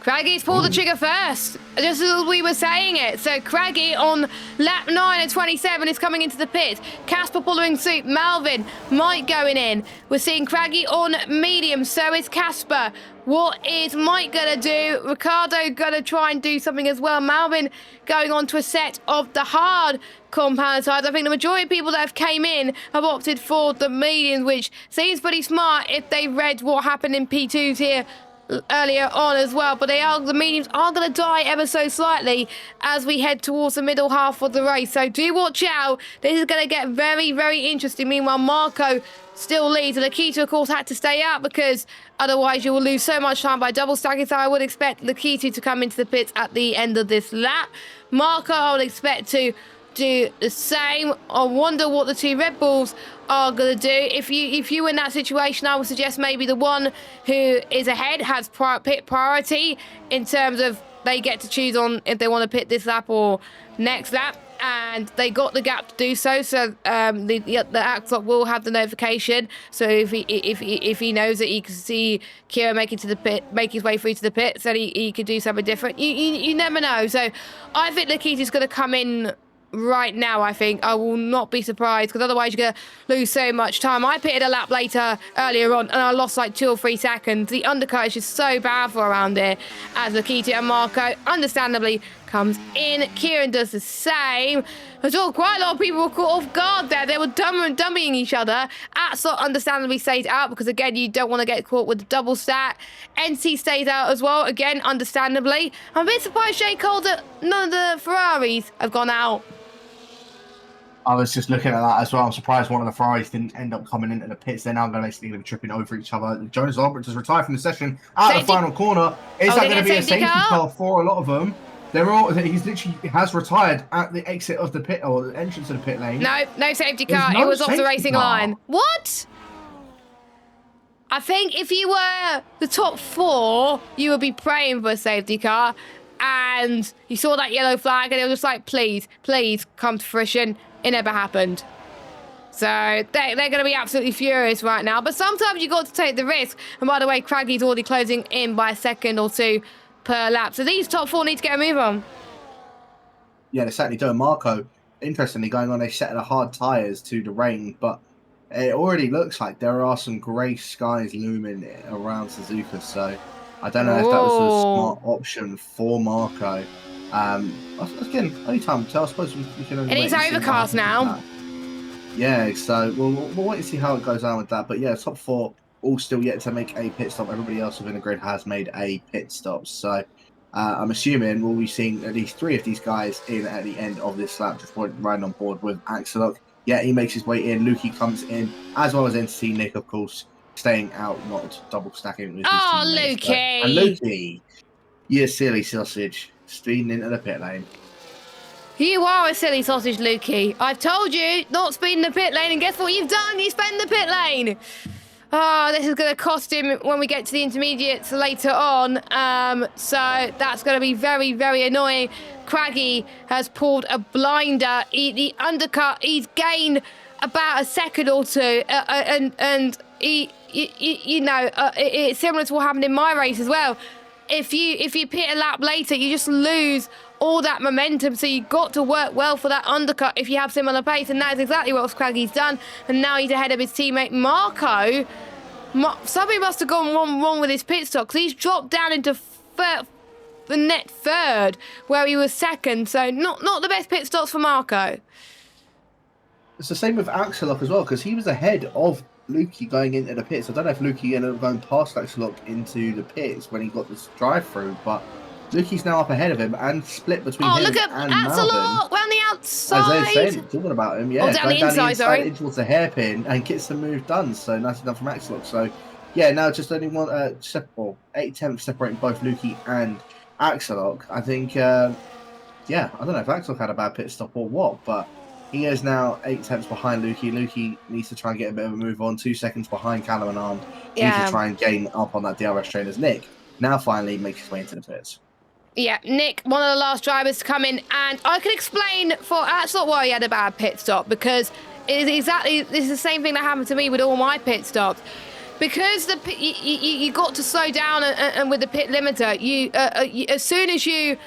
Craggy's pulled the trigger first, just as we were saying it. So Craggy on lap 9 and 27 is coming into the pits. Casper following suit. Malvin, Mike going in. We're seeing Craggy on medium, so is Casper. What is Mike going to do? Ricardo going to try and do something as well. Malvin going on to a set of the hard compound tires. I think the majority of people that have came in have opted for the mediums, which seems pretty smart if they read what happened in P2s here earlier on as well, but the mediums are going to die ever so slightly as we head towards the middle half of the race, so do watch out. This is going to get very, very interesting. Meanwhile, Marco still leads, and Lakita, of course, had to stay out because otherwise you will lose so much time by double stacking, so I would expect Lakita to come into the pits at the end of this lap. Marco, I would expect to do the same. I wonder what the two Red Bulls are going to do. If you were in that situation, I would suggest maybe the one who is ahead has pit priority in terms of they get to choose on if they want to pit this lap or next lap, and they got the gap to do so. So the Axel will have the notification. So if he knows that he can see Kira make his way through to the pits, then he could do something different. You never know. So I think Lakita's going to come in right now. I think I will not be surprised, because otherwise you're gonna lose so much time. I pitted a lap later earlier on and I lost like 2 or 3 seconds. The undercut is just so powerful around here as Lakita and Marco understandably comes in. Kieran does the same. I saw quite a lot of people were caught off guard there. They were dummying each other. Axel understandably stays out because, again, you don't want to get caught with the double stack. NC stays out as well, again, understandably. I'm a bit surprised, J. Cole, that none of the Ferraris have gone out. I was just looking at that as well. I'm surprised one of the Ferraris didn't end up coming into the pits. They're now basically going to be tripping over each other. Jonas Albrecht has retired from the session out of the final corner. Is that going to be a safety car for a lot of them? He's literally has retired at the exit of the pit, or the entrance of the pit lane. No safety car. It was off the racing line. What? I think if you were the top 4, you would be praying for a safety car. And you saw that yellow flag and it was just like, please come to fruition. It never happened. So they're going to be absolutely furious right now. But sometimes you got to take the risk. And by the way, Craggy's already closing in by a second or 2 per lap. So these top 4 need to get a move on. Yeah, they certainly do. Marco, interestingly, going on a set of hard tyres to the rain. But it already looks like there are some grey skies looming around Suzuka. So I don't know if that was a smart option for Marco. Again, only time to tell. I suppose we can only wait. And it's overcast now. Yeah, so we'll wait and see how it goes on with that. But yeah, top 4 all still yet to make a pit stop. Everybody else within the grid has made a pit stop. So I'm assuming we'll be seeing at least 3 of these guys in at the end of this lap, just riding on board with Axelok. Yeah, he makes his way in. Lukey comes in, as well as NC Nick, of course, staying out, not double stacking with his teammates. Lukey! And Lukey, you silly sausage, speeding into the pit lane. You are a silly sausage, Lukey. I've told you not speeding the pit lane, and guess what you've done? You spent the pit lane. Oh, this is going to cost him when we get to the intermediates later on. So that's going to be very, very annoying. Craggy has pulled a blinder. The undercut, he's gained about a second or 2. And he, it's similar to what happened in my race as well. If you pit a lap later, you just lose all that momentum, so you've got to work well for that undercut if you have similar pace, and that is exactly what Craggy's done, and now he's ahead of his teammate Marco. Something must have gone wrong with his pit stop, because he's dropped down into the net 3rd, where he was 2nd, so not the best pit stops for Marco. It's the same with Axelok as well, because he was ahead of Lukey going into the pits. I don't know if Lukey ended up going past Axelok into the pits when he got this drive-through, but Lukey's now up ahead of him and split between him look at and Axelok Malvin. around the outside. As they said, talking about him, yeah. Down the inside, sorry. In towards the hairpin and gets the move done. So nice enough from Axelok. So yeah, now just only 8 tenths separating both Lukey and Axelok. I think, I don't know if Axelok had a bad pit stop or what, but he is now 8 tenths behind Lukey. Lukey needs to try and get a bit of a move on. 2 seconds behind Callum and Armed. Needs to try and gain up on that DRS train as Nick now finally makes his way into the pits. Yeah, Nick, one of the last drivers to come in, and I can explain that's not why he had a bad pit stop, because this is the same thing that happened to me with all my pit stops. because you got to slow down and with the pit limiter, as soon as you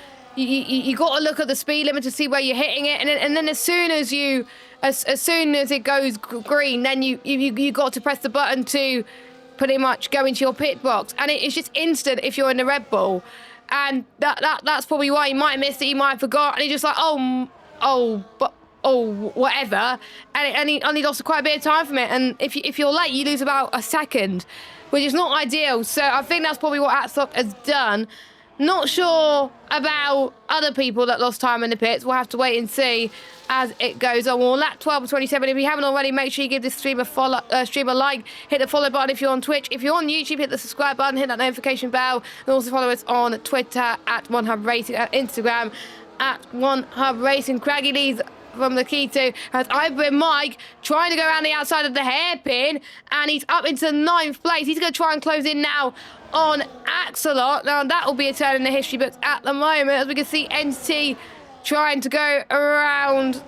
got to look at the speed limit to see where you're hitting it, and then as soon as it goes green, then you got to press the button to pretty much go into your pit box, and it's just instant if you're in the Red Bull, and that's probably why you might have missed it, you might have forgot, and you're just like whatever, and he lost quite a bit of time from it, and if you're late, you lose about a second, which is not ideal. So I think that's probably what Atstock has done. Not sure about other people that lost time in the pits. We'll have to wait and see as it goes on. Well, lap 12 of 27. If you haven't already, make sure you give this stream a like. Hit the follow button if you're on Twitch. If you're on YouTube, hit the subscribe button. Hit that notification bell. And also follow us on Twitter at OneHub Racing, at Instagram at OneHub Racing. Craggy leads from the Keto as I've been Mike trying to go around the outside of the hairpin, and he's up into 9th place. He's going to try and close in now on Axelot. Now that will be a turn in the history books at the moment, as we can see NT trying to go around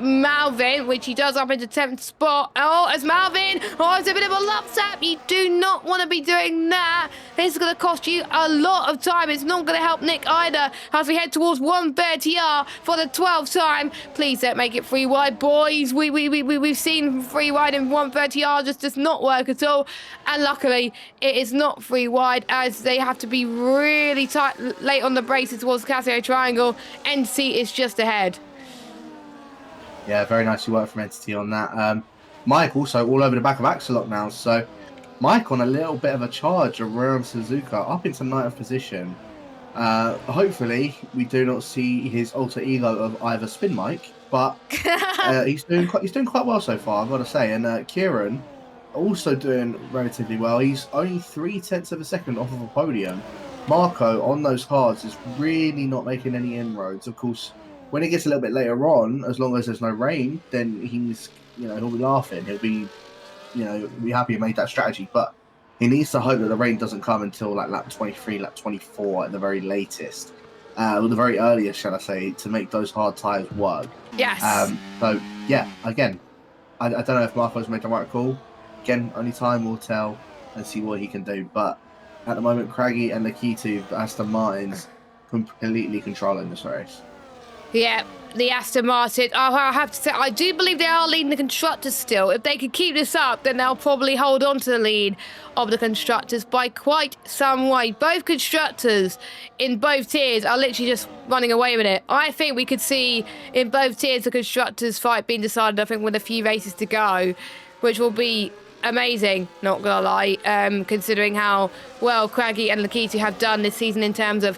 Malvin, which he does up into 10th spot. Oh, as Malvin, it's a bit of a lap tap. You do not want to be doing that. This is going to cost you a lot of time. It's not going to help Nick either as we head towards 130R for the 12th time. Please don't make it free wide, boys. We've seen free wide in 130R just does not work at all. And luckily, it is not free wide as they have to be really tight late on the braces towards the Casio Triangle. NC is just ahead. Yeah, very nicely worked from Entity on that. Mike also all over the back of Axelot now. So Mike on a little bit of a charge around Suzuka up into 9th position. Hopefully we do not see his alter ego of either Spin Mike, but he's doing quite well so far, I've got to say. And Kieran also doing relatively well. He's only 0.3 of a second off of a podium. Marco on those cards is really not making any inroads. Of course, when it gets a little bit later on, as long as there's no rain, then he'll be laughing. He'll be, be happy he made that strategy. But he needs to hope that the rain doesn't come until like lap 23, lap 24 at the very latest, or the very earliest, shall I say, to make those hard tyres work. Yes. So yeah, again, I don't know if Marco's made the right call. Again, only time will tell and see what he can do. But at the moment, Craggy and Lakitu, Aston Martin's completely controlling this race. Yeah, the Aston Martin. Oh, I have to say, I do believe they are leading the constructors still. If they can keep this up, then they'll probably hold on to the lead of the constructors by quite some way. Both constructors in both tiers are literally just running away with it. I think we could see in both tiers the constructors fight being decided, I think, with a few races to go, which will be amazing, not gonna lie, considering how well Craggy and Lakitu have done this season in terms of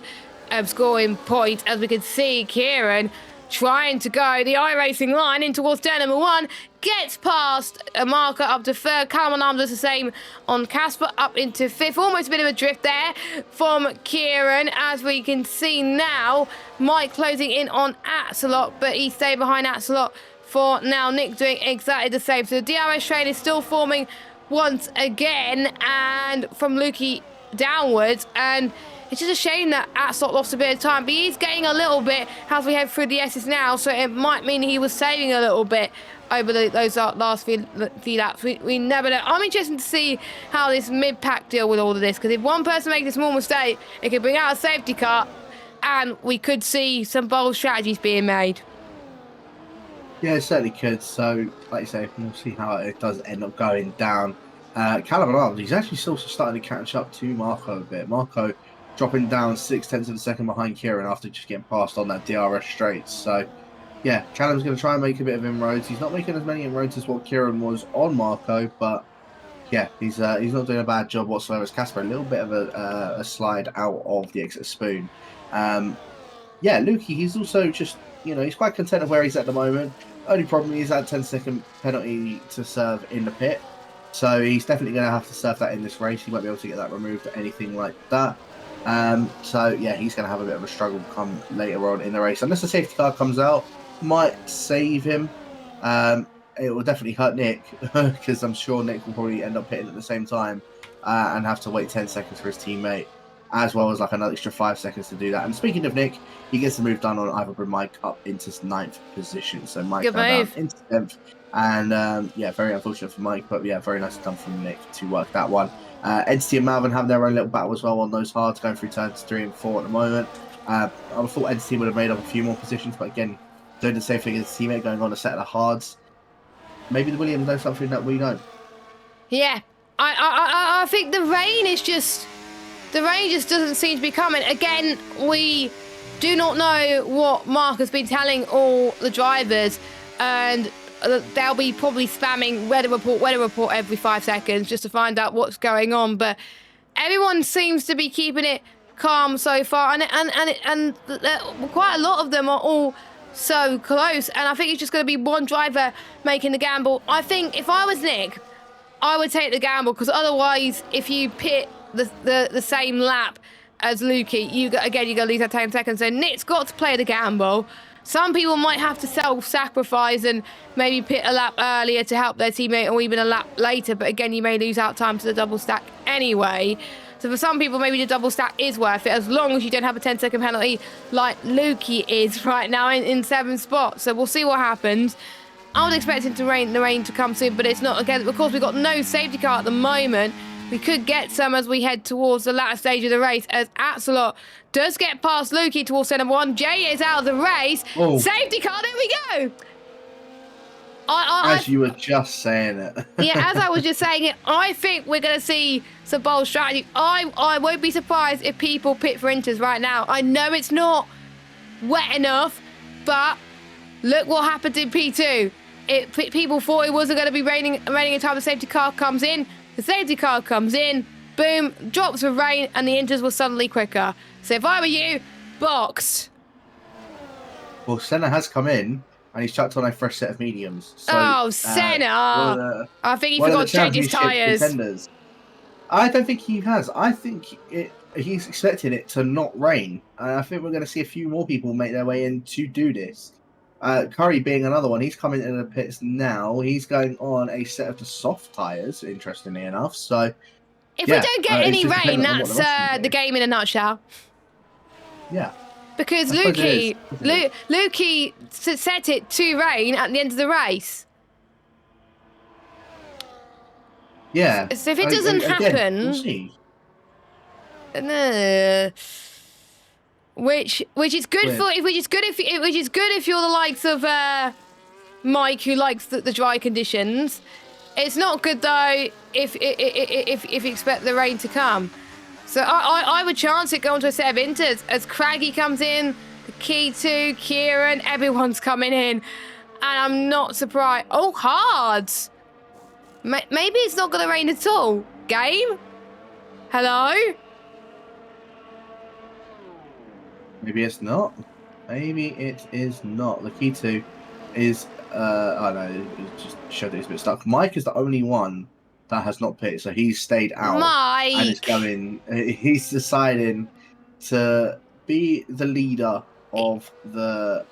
scoring points. As we can see, Kieran trying to go the iRacing line in towards turn number 1, gets past a marker up to 3rd. Callum Arms does the same on Casper, up into 5th. Almost a bit of a drift there from Kieran, as we can see now. Mike closing in on Axelot, but he stayed behind Axelot for now. Nick doing exactly the same. So the DRS train is still forming once again, and from Lukey downwards, and it's just a shame that Axelot lost a bit of time, but he's getting a little bit as we head through the S's now, so it might mean he was saving a little bit over those last few laps. We never know. I'm interested to see how this mid-pack deal with all of this, because if one person makes a small mistake, it could bring out a safety car, and we could see some bold strategies being made. Yeah, it certainly could. So, like you say, we'll see how it does end up going down. Callum Arms, he's actually still starting to catch up to Marco a bit. Marco dropping down 0.6 of a second behind Kieran after just getting passed on that DRS straight. So, yeah, Callum's going to try and make a bit of inroads. He's not making as many inroads as what Kieran was on Marco, but yeah, he's not doing a bad job whatsoever. As Casper, a little bit of a slide out of the exit spoon. Yeah, Lukey, he's also just, he's quite content of where he's at the moment. Only problem is that 10-second penalty to serve in the pit. So he's definitely going to have to serve that in this race. He won't be able to get that removed or anything like that. So yeah, he's going to have a bit of a struggle come later on in the race. Unless the safety car comes out, might save him. It will definitely hurt Nick, because I'm sure Nick will probably end up hitting at the same time and have to wait 10 seconds for his teammate. as well as like another extra 5 seconds to do that. And speaking of Nick, he gets the move done on either Mike up into 9th position. So Mike Good now down move. into 10th. And yeah, very unfortunate for Mike, but yeah, very nice done from Nick to work that one. Entity and Malvin have their own little battle as well on those hards, going through turns 3 and 4 at the moment. I thought Entity would have made up a few more positions, but again, doing the same thing as his teammate, going on a set of the hards. Maybe the Williams know something that we don't. Yeah, I think the rain just doesn't seem to be coming. Again, we do not know what Mark has been telling all the drivers, and they'll be probably spamming weather report every 5 seconds just to find out what's going on. But everyone seems to be keeping it calm so far, and quite a lot of them are all so close. And I think it's just going to be one driver making the gamble. I think if I was Nick, I would take the gamble, because otherwise, if you pit the same lap as Lukey, you're going to lose that 10 seconds. So Nick's got to play the gamble. Some people might have to self-sacrifice and maybe pit a lap earlier to help their teammate, or even a lap later. But again, you may lose out time to the double stack anyway. So for some people, maybe the double stack is worth it, as long as you don't have a 10-second penalty like Lukey is right now in 7th spot. So we'll see what happens. I was expecting the rain to come soon, but it's not. Again, of course, we've got no safety car at the moment. We could get some as we head towards the latter stage of the race, as Axelot does get past Lukey towards number 1. Jay is out of the race. Oh. Safety car, there we go. As you were just saying it. Yeah, as I was just saying it, I think we're going to see some bold strategy. I won't be surprised if people pit for Inters right now. I know it's not wet enough, but look what happened in P2. People thought it wasn't going to be raining in time. The safety car comes in. The safety car comes in. Boom. Drops with rain. And the Inters were suddenly quicker. So if I were you, box. Well, Senna has come in. And he's chucked on a fresh set of mediums. So, Senna. I think he forgot to change his tyres. I don't think he has. I think he's expecting it to not rain. And I think we're going to see a few more people make their way in to do this. Curry being another one, he's coming into the pits now. He's going on a set of the soft tyres, interestingly enough. So, if we don't get any rain, that's the game in a nutshell. Yeah. Because Lukey set it to rain at the end of the race. Yeah. So if it doesn't happen, we'll see. Which is good if you're the likes of Mike, who likes the dry conditions. It's not good though if you expect the rain to come. So I would chance it going to a set of Inters as Craggy comes in, the key to Kieran, everyone's coming in, and I'm not surprised. Oh, hards. Maybe it's not going to rain at all. Game? Hello? Maybe it's not. Maybe it is not. The key to is, I don't know, it just showed that he's a bit stuck. Mike is the only one that has not pitted, so he's stayed out. Mike! And it's going, he's deciding to be the leader of the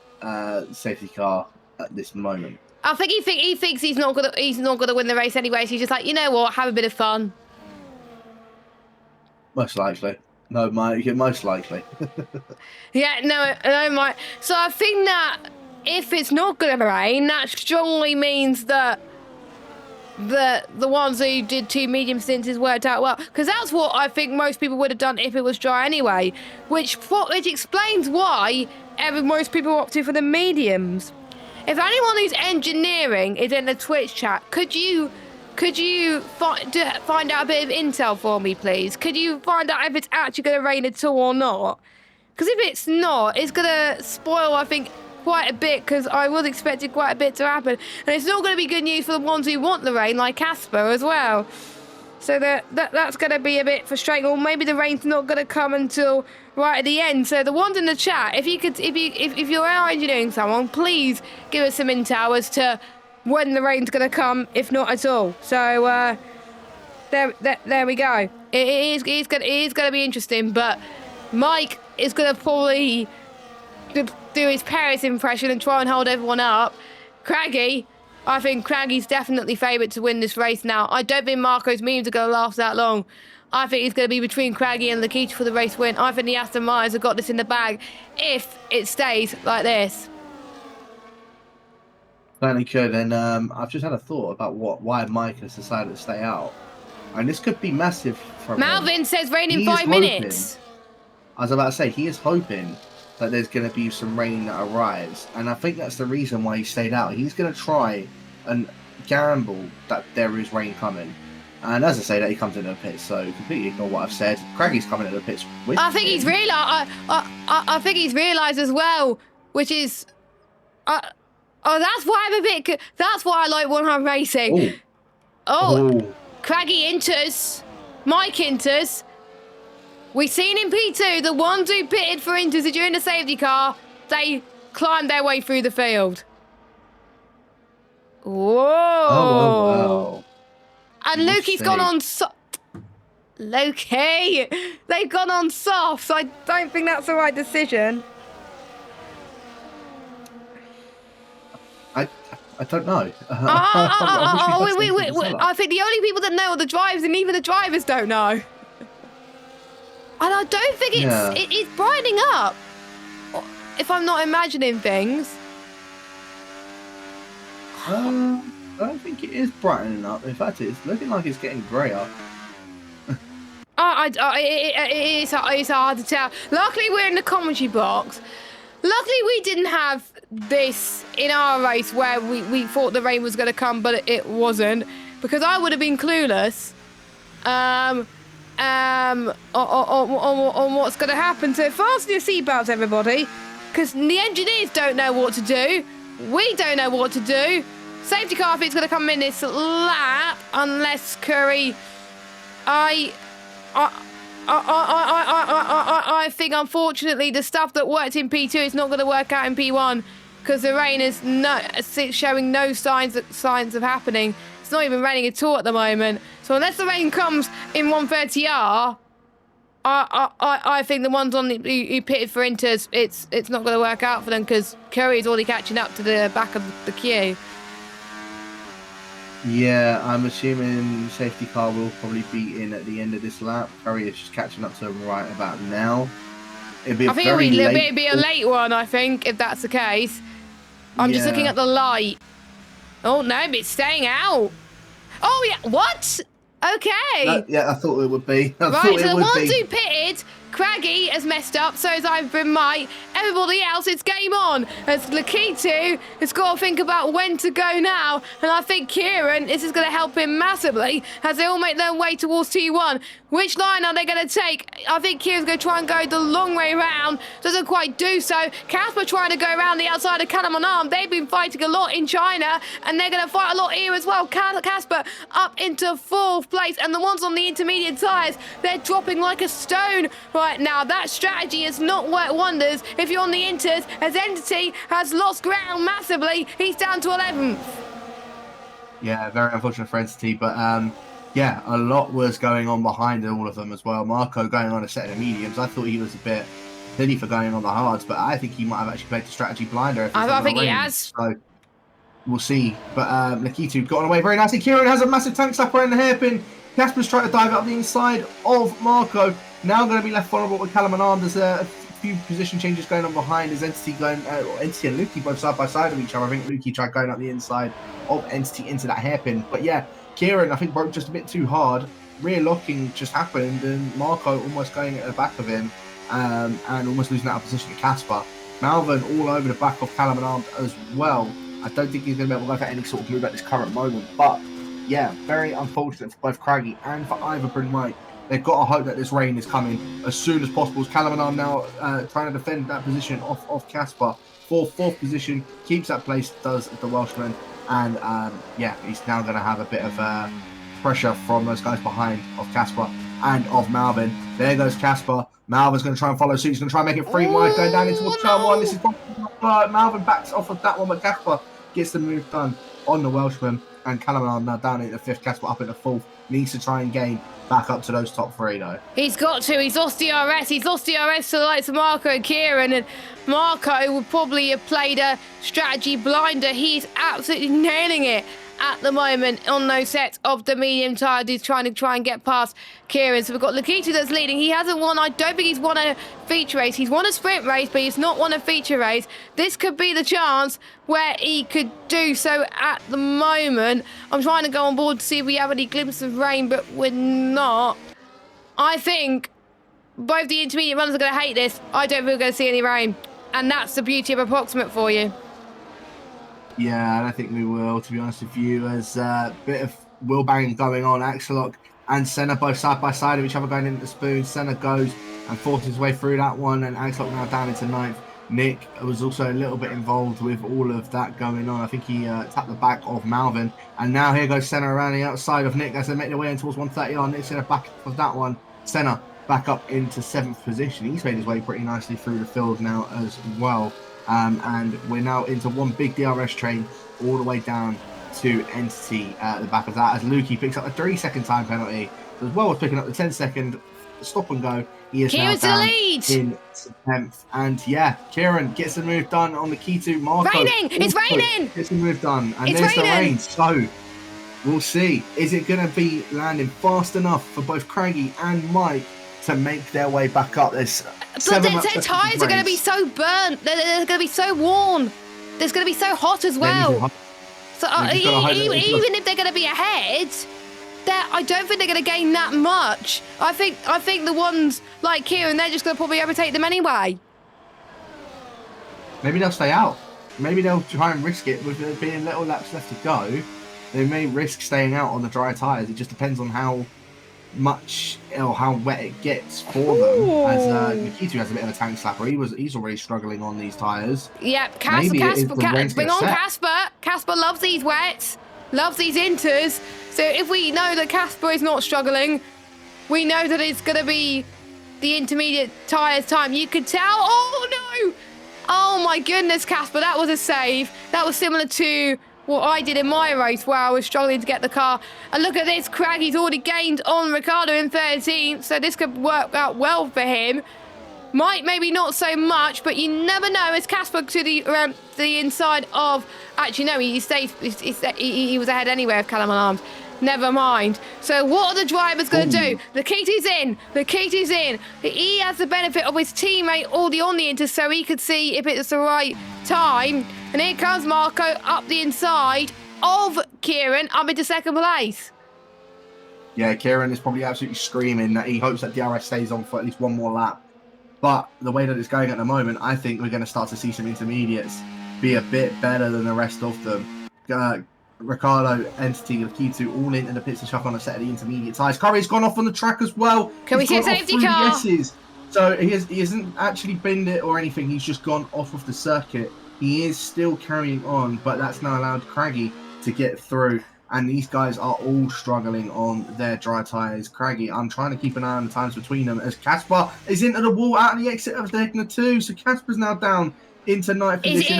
safety car at this moment. I think he thinks he's not gonna win the race anyway, so he's just like, you know what, have a bit of fun. Most likely. No, Mike, most likely. Yeah, no, Mike. So I think that if it's not going to rain, that strongly means that the ones who did 2 medium stints worked out well. Because that's what I think most people would have done if it was dry anyway. Which explains why most people opted for the mediums. If anyone who's engineering is in the Twitch chat, could you find out a bit of intel for me, please? Could you find out if it's actually going to rain at all or not? Because if it's not, it's going to spoil, I think, quite a bit, because I was expecting quite a bit to happen. And it's not going to be good news for the ones who want the rain, like Casper as well. So that's going to be a bit frustrating. Or maybe the rain's not going to come until right at the end. So the ones in the chat, if you're our engineering someone, please give us some intel as to when the rain's going to come, if not at all. So there we go. It is going to be interesting, but Mike is going to probably do his Paris impression and try and hold everyone up. Craggy, I think Craggy's definitely favourite to win this race now. I don't think Marco's memes are going to last that long. I think it's going to be between Craggy and Lakitu for the race win. I think the Aston Martins have got this in the bag if it stays like this. Certainly could. And I've just had a thought about why Mike has decided to stay out. And this could be massive for him. Malvin says rain in 5 minutes. I was about to say, he is hoping that there's going to be some rain that arrives. And I think that's the reason why he stayed out. He's going to try and gamble that there is rain coming. And as I say that, he comes into the pits, so completely ignore what I've said. Craggy's coming into the pits with I think he's realised. I think he's realised as well, which is, that's why I'm a bit. That's why I like one-hand racing. Ooh. Oh, Craggy enters, Mike enters. We've seen in P2 the ones who pitted for Inters during the safety car, they climbed their way through the field. Whoa! Oh, wow. And Lukey's gone on soft. Lukey! They've gone on soft, so I don't think that's the right decision. I don't know. I think the only people that know are the drivers, and even the drivers don't know. And I don't think it's brightening up. If I'm not imagining things. I don't think it is brightening up. In fact, it's looking like it's getting greyer. It's hard to tell. Luckily, we're in the commentary box. Luckily, we didn't have this in our race where we thought the rain was going to come, but it wasn't. Because I would have been clueless on what's going to happen. So fasten your seatbelts, everybody. Because the engineers don't know what to do. We don't know what to do. Safety car, if it's going to come in this lap, unless Curry, I think, unfortunately, the stuff that worked in P2 is not going to work out in P1 because the rain is showing no signs of happening. It's not even raining at all at the moment. So unless the rain comes in 130R, I think the ones on who pitted for Inters, it's not going to work out for them because Curry is already catching up to the back of the queue. Yeah, I'm assuming safety car will probably be in at the end of this lap. Curry is just catching up to him right about now. It'd be a it'd be a late one, I think, if that's the case. I'm just looking at the light. Oh, no, but it's staying out. Oh, yeah. What? Okay. Yeah, I thought it would be. Right, so the ones who pitted, Craggy has messed up, so has Ivan Mike. Everybody else, it's game on. As Lakitu has got to think about when to go now. And I think Kieran, this is going to help him massively as they all make their way towards T1. Which line are they going to take? I think Kieran's going to try and go the long way round. Doesn't quite do so. Casper trying to go around the outside of Callum and Arm. They've been fighting a lot in China, and they're going to fight a lot here as well. Casper up into 4th place, and the ones on the intermediate tyres, they're dropping like a stone right now. That strategy has not worked wonders if you're on the Inters, as Entity has lost ground massively. He's down to 11th. Yeah, very unfortunate for Entity, but yeah, a lot was going on behind all of them as well. Marco going on a set of mediums. I thought he was a bit silly for going on the hards, but I think he might have actually played the strategy blinder. I think he has. So we'll see. But Lakitu got away very nicely. Kieran has a massive tank slapper in the hairpin. Casper's trying to dive up the inside of Marco. Now going to be left vulnerable with Callum and Arm. There's a few position changes going on behind. There's Entity Entity and Lukey both side by side of each other. I think Lukey tried going up the inside of Entity into that hairpin. But yeah, Kieran, I think, broke just a bit too hard. Rear locking just happened, and Marco almost going at the back of him and almost losing out of position to Casper. Malvin all over the back of Callum and Arm as well. I don't think he's going to be able to go for any sort of move at this current moment. But yeah, very unfortunate for both Craggy and for Ivan and Mike. They've got to hope that this rain is coming as soon as possible. As Callum and Arm now trying to defend that position off Casper. 4th position, keeps that place, does the Welshman. And yeah, he's now going to have a bit of pressure from those guys behind of Casper and of Malvin. There goes Casper. Malvin's going to try and follow suit. He's going to try and make it 3 wide, going down into turn 1. This is Malvin backs off of that one, but Casper gets the move done on the Welshman. And Callum now down into 5th, Casper up into 4th. Needs to try and gain back up to those top 3 though. He's got to. He's lost DRS. He's lost DRS to the likes of Marco and Kieran. And Marco would probably have played a strategy blinder. He's absolutely nailing it at the moment on those sets of the medium tire. He's trying to get past Kieran. So we've got Lakita that's leading. He hasn't won. I don't think he's won a feature race. He's won a sprint race, but he's not won a feature race. This could be the chance where he could do so at the moment. I'm trying to go on board to see if we have any glimpses of rain, but we're not. I think both the intermediate runners are going to hate this. I don't think we're going to see any rain. And that's the beauty of approximate for you. Yeah, and I think we will, to be honest with you, as a bit of wheel banging going on. Axelot and Senna both side by side of each other going into the spoon. Senna goes and forces his way through that one, and Axelot now down into ninth. Nick was also a little bit involved with all of that going on. I think he tapped the back of Malvin, and now here goes Senna around the outside of Nick as they make their way in towards 130. Nick's going to back of that one. Senna back up into 7th position. He's made his way pretty nicely through the field now as well. And we're now into one big DRS train all the way down to Entity at the back of that as Lukey picks up a 3-second time penalty, as well as picking up the 10-second stop and go. He is Kieran's now down lead. in 10th. And yeah, Kieran gets the move done on the key to Marco. Raining! It's raining! Gets the move done. And It's there's raining. the rain. So we'll see. Is it going to be landing fast enough for both Craigie and Mike to make their way back up? There's But their tyres are going to be so burnt. They're going to be so worn. It's going to be so hot as well. So even if they're going to be ahead, I don't think they're going to gain that much. I think the ones like Kieran, they're just going to probably overtake them anyway. Maybe they'll stay out. Maybe they'll try and risk it with there being little laps left to go. They may risk staying out on the dry tyres. It just depends on how much or how wet it gets for them. As Nikitu has a bit of a tank slapper. He's already struggling on these tyres. Yep, Casper, bring on Casper. Casper loves these wets, loves these inters. So if we know that Casper is not struggling, we know that it's going to be the intermediate tyres time. You could tell. Oh no! Oh my goodness, Casper, that was a save. That was similar to what I did in my race where I was struggling to get the car. And look at this, Craig, he's already gained on Ricardo in 13th, so this could work out well for him. Mike, maybe not so much, but you never know. It's Casper to the inside of... Actually, no, he was ahead anyway of Callum Alarms. Never mind. So what are the drivers going to do? The Kitty's in. The Kitty's in. He has the benefit of his teammate already on the inter, so he could see if it's the right time. And here comes Marco up the inside of Kieran up into 2nd place. Yeah, Kieran is probably absolutely screaming that he hopes that DRS stays on for at least one more lap. But the way that it's going at the moment, I think we're going to start to see some intermediates be a bit better than the rest of them. Ricardo, Entity, Lakitu, all into the pits to chuck on a set of the intermediate tyres. Curry's gone off on the track as well. Can we see a safety car? So he hasn't actually binned it or anything. He's just gone off of the circuit. He is still carrying on, but that's now allowed Craggy to get through. And these guys are all struggling on their dry tyres. Craggy, I'm trying to keep an eye on the times between them as Casper is into the wall out of the exit of Degner 2. So Casper's now down into 9th position.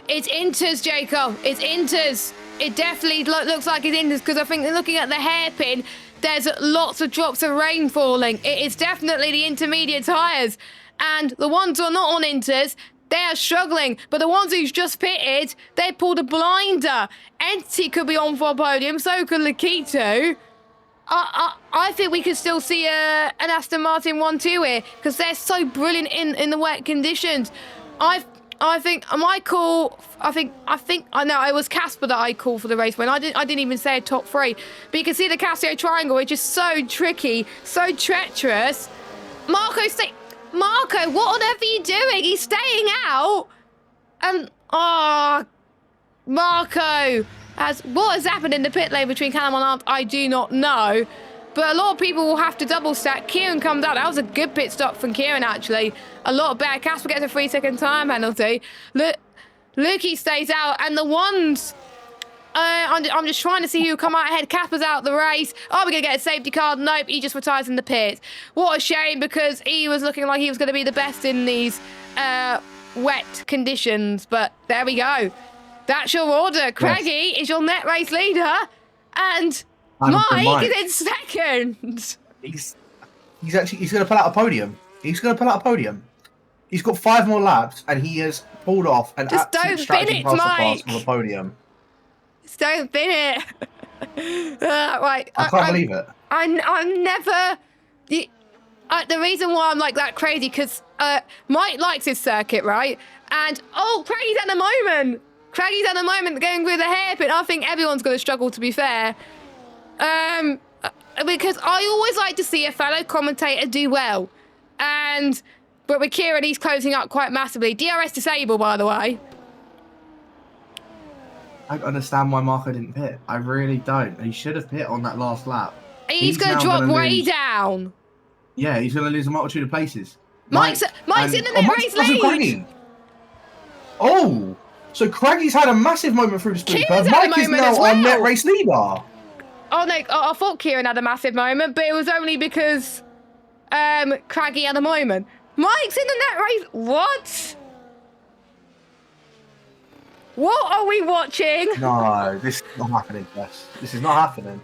It's inters, Jacob. It's inters. It definitely looks like it's inters because I think looking at the hairpin, there's lots of drops of rain falling. It is definitely the intermediate tyres. And the ones who are not on inters, they are struggling. But the ones who's just pitted, they pulled a blinder. Entity could be on for a podium, so could Lakito. I think we could still see an Aston Martin 1-2 here because they're so brilliant in the wet conditions. I think my call. I know it was Casper that I called for the race win. I didn't even say a top 3, but you can see the Casio triangle, which is so tricky, so treacherous. Marco, what on earth are you doing? He's staying out, and Marco. What has happened in the pit lane between Callum and Arndt, I do not know. But a lot of people will have to double stack. Kieran comes out. That was a good pit stop from Kieran, actually. A lot better. Casper gets a 3-second time penalty. Lukey stays out. And the ones... I'm just trying to see who come out ahead. Casper's out the race. We're going to get a safety card. Nope, he just retires in the pits. What a shame, because he was looking like he was going to be the best in these wet conditions. But there we go. That's your order. Craigie is your net race leader, and Mike is in second. He's going to pull out a podium. He's got 5 more laps, and he has pulled off an just don't bin it, Mike. from a podium. don't bin it. Right. I can't believe it. I'm never. The reason why I'm like that crazy because Mike likes his circuit, right? And Craiggie's at the moment. Craiggie's at the moment going with a hairpin. I think everyone's going to struggle, to be fair. Because I always like to see a fellow commentator do well. But with Kieran, he's closing up quite massively. DRS disabled, by the way. I don't understand why Marco didn't pit. I really don't. He should have pit on that last lap. He's going to drop way down. Yeah, he's going to lose a multitude of places. Mike's in the net race lead. Oh, so Craggie's had a massive moment through the sprint curve. Mike is now on net race leader. Oh no, I thought Kieran had a massive moment, but it was only because Craggie had a moment. Mike's in the net race. What? What are we watching? No, this is not happening, Jess. This is not happening.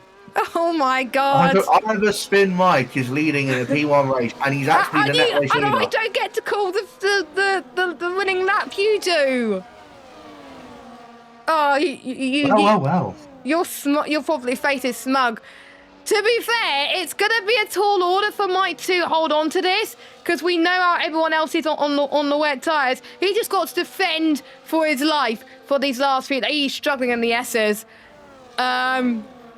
Oh my god. Either Spin Mike is leading in a P1 race and he's actually the net race leader. I don't get to call the winning lap, you do. Oh, well. Your probably face is smug. To be fair, it's going to be a tall order for Mike to hold on to this because we know how everyone else is on the wet tyres. He just got to defend for his life for these last few. He's struggling in the S's.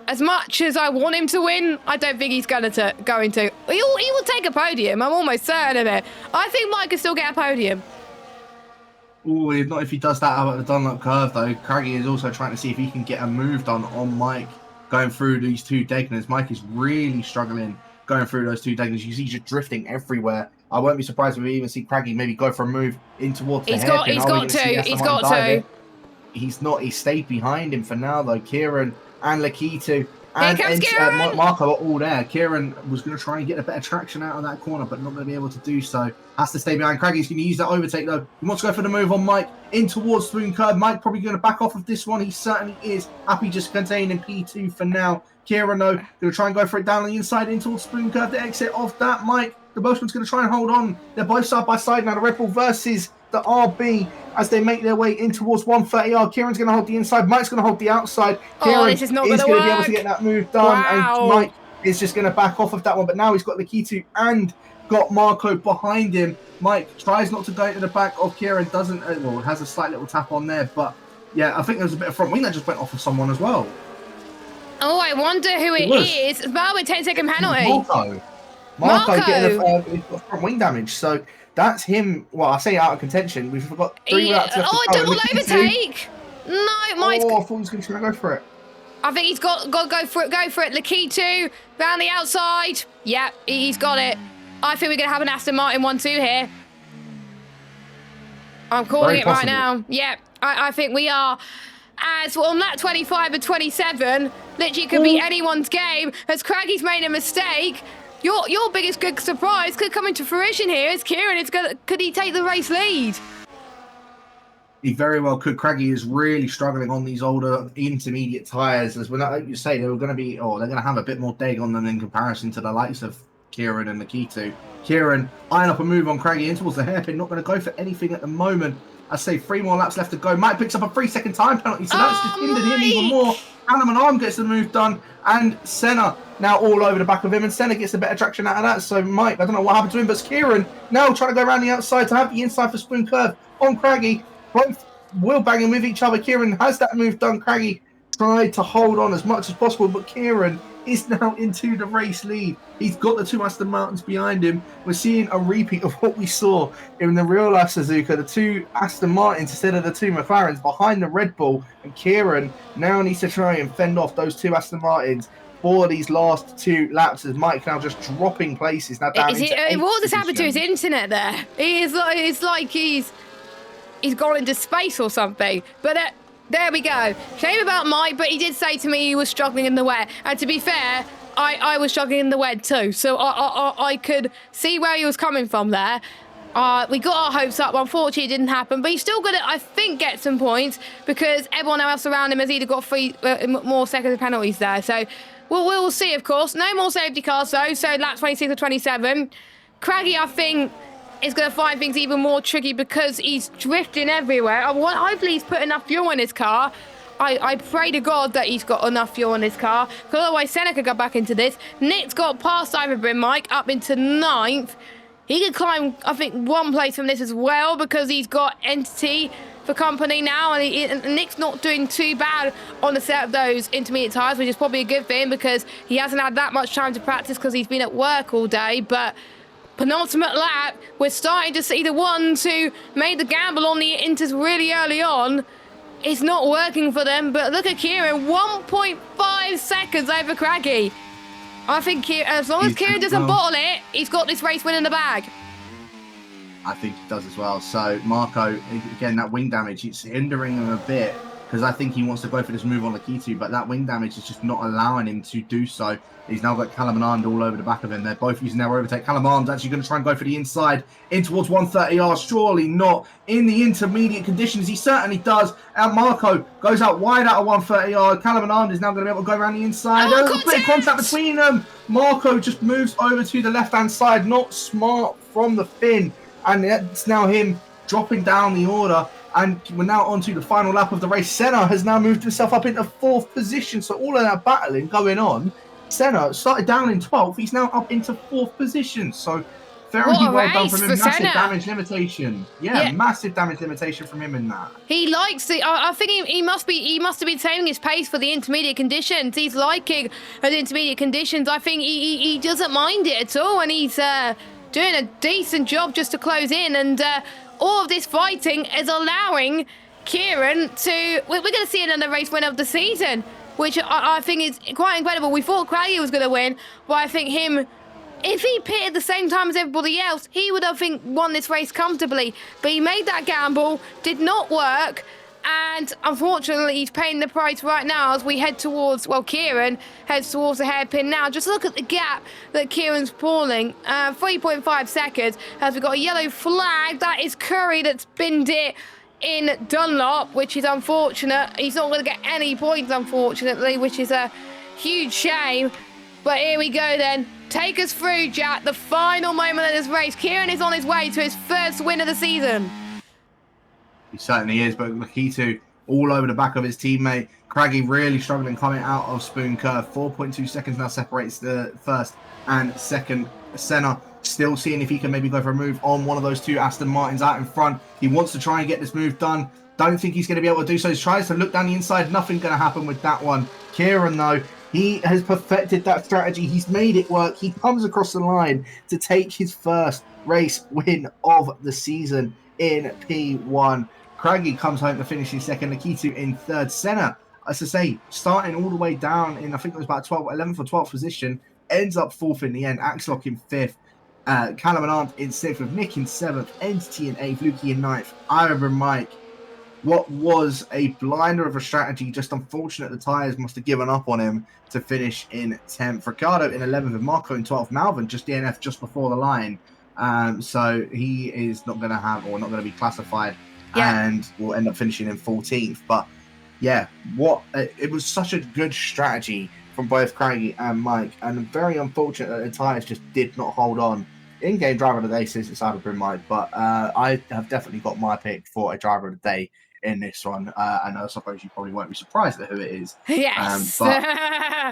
As much as I want him to win, I don't think he's going to. He will take a podium. I'm almost certain of it. I think Mike can still get a podium. Oh, not if he does that out at the Dunlop curve, though. Craigie is also trying to see if he can get a move done on Mike going through these two Degners. Mike is really struggling going through those two Degners. You see he's just drifting everywhere. I won't be surprised if we even see Craigie maybe go for a move in towards the hairpin. He's got to. He's not. He stayed behind him for now, though. Kieran and Lakitu and Marco are all there. Kieran was going to try and get a better traction out of that corner, but not going to be able to do so. Has to stay behind. Craigie's going to use that overtake, though. He wants to go for the move on Mike in towards Spoon Curve. Mike probably going to back off of this one. He certainly is. Happy just containing P2 for now. Kieran, though, going to try and go for it down on the inside in towards Spoon Curve. The exit of that. Mike, the Boatman's going to try and hold on. They're both side by side now. The Red Bull versus the RB as they make their way in towards 130R. Kieran's going to hold the inside. Mike's going to hold the outside. Kieran this is not going to be able to get that move done. Wow. And Mike is just going to back off of that one. But now he's got Lakitu and got Marco behind him. Mike tries not to go into the back of Kieran. Doesn't, well, has a slight little tap on there. But yeah, I think there was a bit of front wing that just went off of someone as well. Oh, I wonder who it is. Well, with 10-second penalty. Marco getting a front wing damage. So that's him. Well, I say out of contention. We've got 3 laps left. Oh, a double overtake. No, Mike's. Oh, I thought he was going to go for it. I think he's got to go for it. Go for it. Lakitu round the outside. Yeah, he's got it. I think we're going to have an Aston Martin 1-2 here. I'm calling it right now. Yeah, I think we are. As on that 25 and 27, literally could be anyone's game. As Craggie's made a mistake, your biggest good surprise could come into fruition here. Is Kieran? Could he take the race lead? He very well could. Craggie is really struggling on these older intermediate tyres. As like you say, they're going to have a bit more deg on them in comparison to the likes of Kieran and Lakitu. Kieran eyeing up a move on Craggie in towards the hairpin. Not going to go for anything at the moment. I say 3 more laps left to go. Mike picks up a 3-second time penalty, so that's just hindered him even more. Adam and Arm gets the move done, and Senna now all over the back of him, and Senna gets a better traction out of that. So Mike, I don't know what happened to him, but it's Kieran now trying to go around the outside to have the inside for Spoon Curve on Craggie. Both wheel banging with each other. Kieran has that move done. Craggie tried to hold on as much as possible, but Kieran is now into the race lead. He's got the 2 Aston Martins behind him. We're seeing a repeat of what we saw in the real life Suzuka, the 2 Aston Martins instead of the 2 McLarens behind the Red Bull, and Kieran now needs to try and fend off those 2 Aston Martins for these last 2 laps, as Mike now just dropping places now down into 8th what has happened to his position. internet there? It's like he's gone into space or something. But there we go. Shame about Mike, but he did say to me he was struggling in the wet. And to be fair, I was struggling in the wet too. So I could see where he was coming from there. We got our hopes up. Unfortunately, it didn't happen. But he's still going to, I think, get some points because everyone else around him has either got 3 more seconds of penalties there. So we'll see, of course. No more safety cars, though. So lap 26 or 27. Craggie, I think, is going to find things even more tricky because he's drifting everywhere. Hopefully he's put enough fuel in his car. I pray to God that he's got enough fuel in his car, because otherwise Senna could go back into this. Nick's got past Ivan Mike up into 9th. He could climb, I think, 1 place from this as well, because he's got Entity for company now, and Nick's not doing too bad on the set of those intermediate tyres, which is probably a good thing, because he hasn't had that much time to practice because he's been at work all day. But penultimate lap, we're starting to see the ones who made the gamble on the Inters really early on. It's not working for them, but look at Kieran, 1.5 seconds over Craggy. I think as long as Kieran doesn't bottle it, he's got this race win in the bag. I think he does as well. So Marco, again, that wing damage, it's hindering him a bit, because I think he wants to go for this move on Lakitu, but that wing damage is just not allowing him to do so. He's now got Callum and Arnd all over the back of him. They're both using their overtake. Callum Arnd's actually going to try and go for the inside in towards 130R. Surely not in the intermediate conditions. He certainly does. And Marco goes out wide out of 130R. Callum and Arnd is now going to be able to go around the inside. There's a bit of contact between them. Marco just moves over to the left-hand side. Not smart from the fin. And it's now him dropping down the order. And we're now on to the final lap of the race. Senna has now moved himself up into 4th position. So all of that battling going on. Senna started down in 12th. He's now up into 4th position. So very well done from him. Massive damage limitation. Yeah, massive damage limitation from him in that. He likes it. I think he must have been saving his pace for the intermediate conditions. He's liking the intermediate conditions. I think he doesn't mind it at all, and he's doing a decent job just to close in. And all of this fighting is allowing Kieran to. We're going to see another race win of the season, which I think is quite incredible. We thought Craggy was going to win, but I think him, if he pitted at the same time as everybody else, he would have, I think, won this race comfortably. But he made that gamble, did not work, and unfortunately he's paying the price right now as we head towards, well, Kieran heads towards the hairpin now. Just look at the gap that Kieran's falling, 3.5 seconds, as we've got a yellow flag. That is Curry that's binned it in Dunlop, which is unfortunate. He's not going to get any points, unfortunately, which is a huge shame. But here we go then. Take us through, Jack, the final moment of this race. Kieran is on his way to his first win of the season. He certainly is, but Lakitu all over the back of his teammate. Craggy really struggling coming out of Spoon Curve. 4.2 seconds now separates the first and second. Senna still seeing if he can maybe go for a move on one of those two Aston Martins out in front. He wants to try and get this move done. Don't think he's going to be able to do so. He tries to look down the inside. Nothing going to happen with that one. Kieran, though, he has perfected that strategy. He's made it work. He comes across the line to take his first race win of the season in P1. Craggy comes home to finish in second. Lakitu in third. Senna, as I say, starting all the way down in, I think it was about 11th or 12th position, ends up 4th in the end. Axlock in 5th. Callum and Arndt in 6th, with Nick in 7th, Entity in 8th, Lukey in 9th, Iron and Mike. What was a blinder of a strategy, just unfortunate the tyres must have given up on him to finish in 10th. Ricardo in 11th, with Marco in 12th, Malvin just DNF just before the line. So he is not going to have, or not going to be classified, and will end up finishing in 14th. But yeah, it was such a good strategy from both Craggy and Mike, and very unfortunate that the tyres just did not hold on. In-game driver of the day since it's Ivan Mike, but I have definitely got my pick for a driver of the day in this one, and I suppose you probably won't be surprised at who it is. Yes. But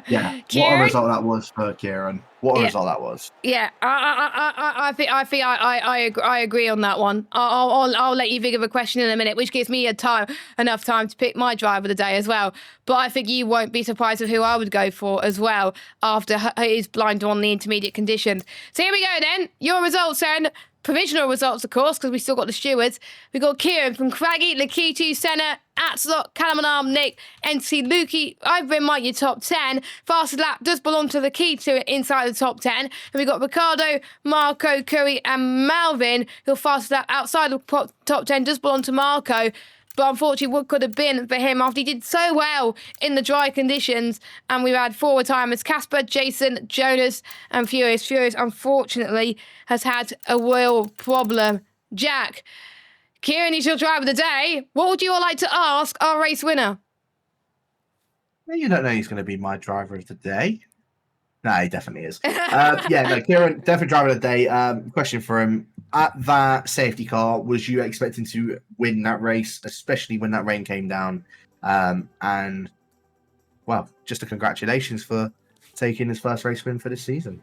yeah, Kieran? what a result that was for Kieran. What a result that was. Yeah, I think I agree on that one. I'll let you think of a question in a minute, which gives me enough time to pick my driver of the day as well. But I think you won't be surprised with who I would go for as well after his blind on the intermediate conditions. So here we go then. Your results then. Provisional results, of course, because we still got the stewards. We've got Kieran from Craggy, Lakitu, Senna, Axlock, Callum and Arm, Nick, Entity, Lukey, Ivan Mike, your top 10. Fastest lap does belong to Lakitu inside the top 10. And we've got Ricardo, Marco, Curry and Malvin, who fastest lap outside the top 10 does belong to Marco. But unfortunately, what could have been for him after he did so well in the dry conditions. And we've had forward timers Casper, Jason, Jonas, and Furious. Furious, unfortunately, has had a real problem. Jack, Kieran is your driver of the day. What would you all like to ask our race winner? You don't know he's going to be my driver of the day. No, he definitely is. Kieran, definitely driver of the day. Question for him. At that safety car, was you expecting to win that race, especially when that rain came down? And well, just a congratulations for taking his first race win for this season.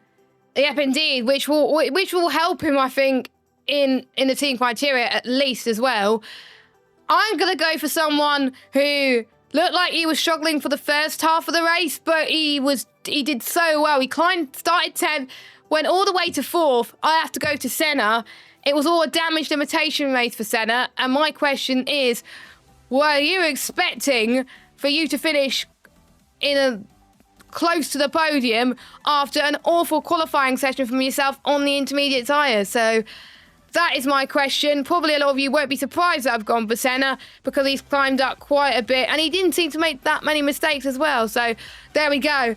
Yep, indeed, which will help him, I think, in the team criteria at least as well. I'm gonna go for someone who looked like he was struggling for the first half of the race, but he did so well. He started 10th, went all the way to 4th. I have to go to Senna. It was all a damage limitation race for Senna, and my question is, were you expecting for you to finish close to the podium after an awful qualifying session from yourself on the intermediate tyres? So that is my question. Probably a lot of you won't be surprised that I've gone for Senna because he's climbed up quite a bit and he didn't seem to make that many mistakes as well. So there we go.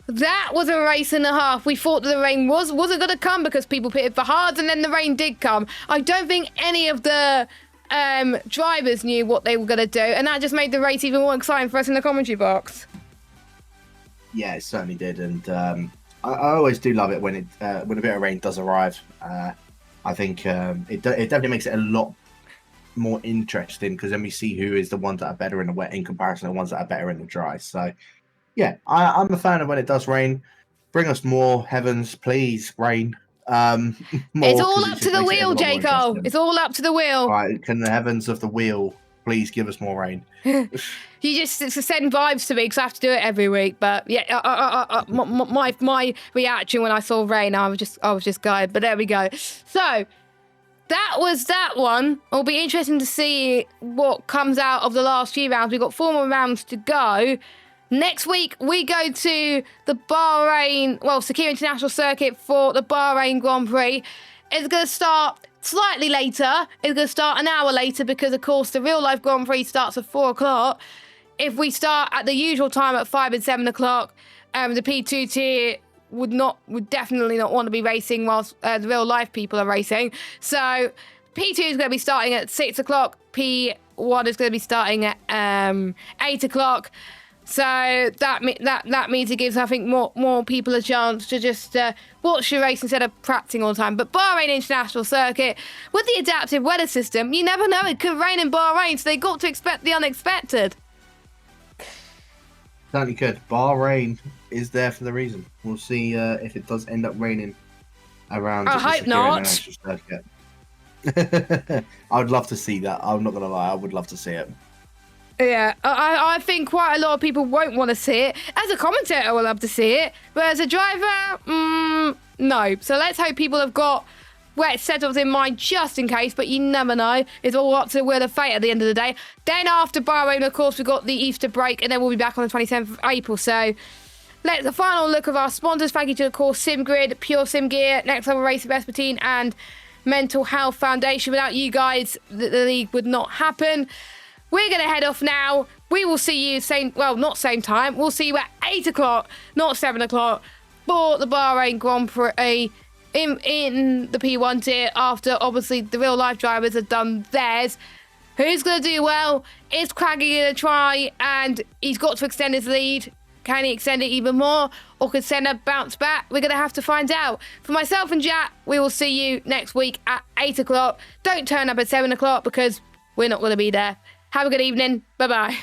That was a race and a half. We thought that the rain wasn't going to come because people pitted for hards, and then the rain did come. I don't think any of the drivers knew what they were going to do, and that just made the race even more exciting for us in the commentary box. Yeah, it certainly did, and I always do love it when a bit of rain does arrive. I think it definitely makes it a lot more interesting because then we see who is the ones that are better in the wet in comparison to the ones that are better in the dry. So, yeah, I'm a fan of when it does rain. Bring us more heavens, please, rain. More, it's all up to the wheel, Jacob. It's all up to the wheel. All right, can the heavens of the wheel please give us more rain? You just send vibes to me because I have to do it every week. But yeah, my reaction when I saw rain, I was just gutted. But there we go. So that was that one. It'll be interesting to see what comes out of the last few rounds. We've got 4 more rounds to go. Next week, we go to the Sakir International Circuit for the Bahrain Grand Prix. It's going to start slightly later. It's going to start an hour later because, of course, the real-life Grand Prix starts at 4 o'clock. If we start at the usual time at 5 and 7 o'clock, the P2 tier would definitely not want to be racing whilst the real-life people are racing. So P2 is going to be starting at 6 o'clock. P1 is going to be starting at 8 o'clock. So that means it gives, I think, more people a chance to just watch the race instead of practicing all the time. But Bahrain International Circuit, with the adaptive weather system, you never know, it could rain in Bahrain, so they got to expect the unexpected. Certainly could. Bahrain is there for the reason. We'll see if it does end up raining around. I hope not. I would love to see that. I'm not going to lie. I would love to see it. Yeah, I think quite a lot of people won't want to see it. As a commentator, I would love to see it. But as a driver, no. So let's hope people have got wet setups in mind just in case. But you never know. It's all up to the wheel of fate at the end of the day. Then after Bahrain, of course, we've got the Easter break. And then we'll be back on the 27th of April. So let's a final look of our sponsors. Thank you to, of course, SimGrid, Pure Sim Gear, Next Level Racing, Vespertine, and Mental Health Foundation. Without you guys, the league would not happen. We're going to head off now. We will see you not same time. We'll see you at 8 o'clock, not 7 o'clock, for the Bahrain Grand Prix in the P1 tier after, obviously, the real-life drivers have done theirs. Who's going to do well? Is Craggy going to try? And he's got to extend his lead. Can he extend it even more? Or could Senna bounce back? We're going to have to find out. For myself and Jack, we will see you next week at 8 o'clock. Don't turn up at 7 o'clock because we're not going to be there. Have a good evening. Bye-bye.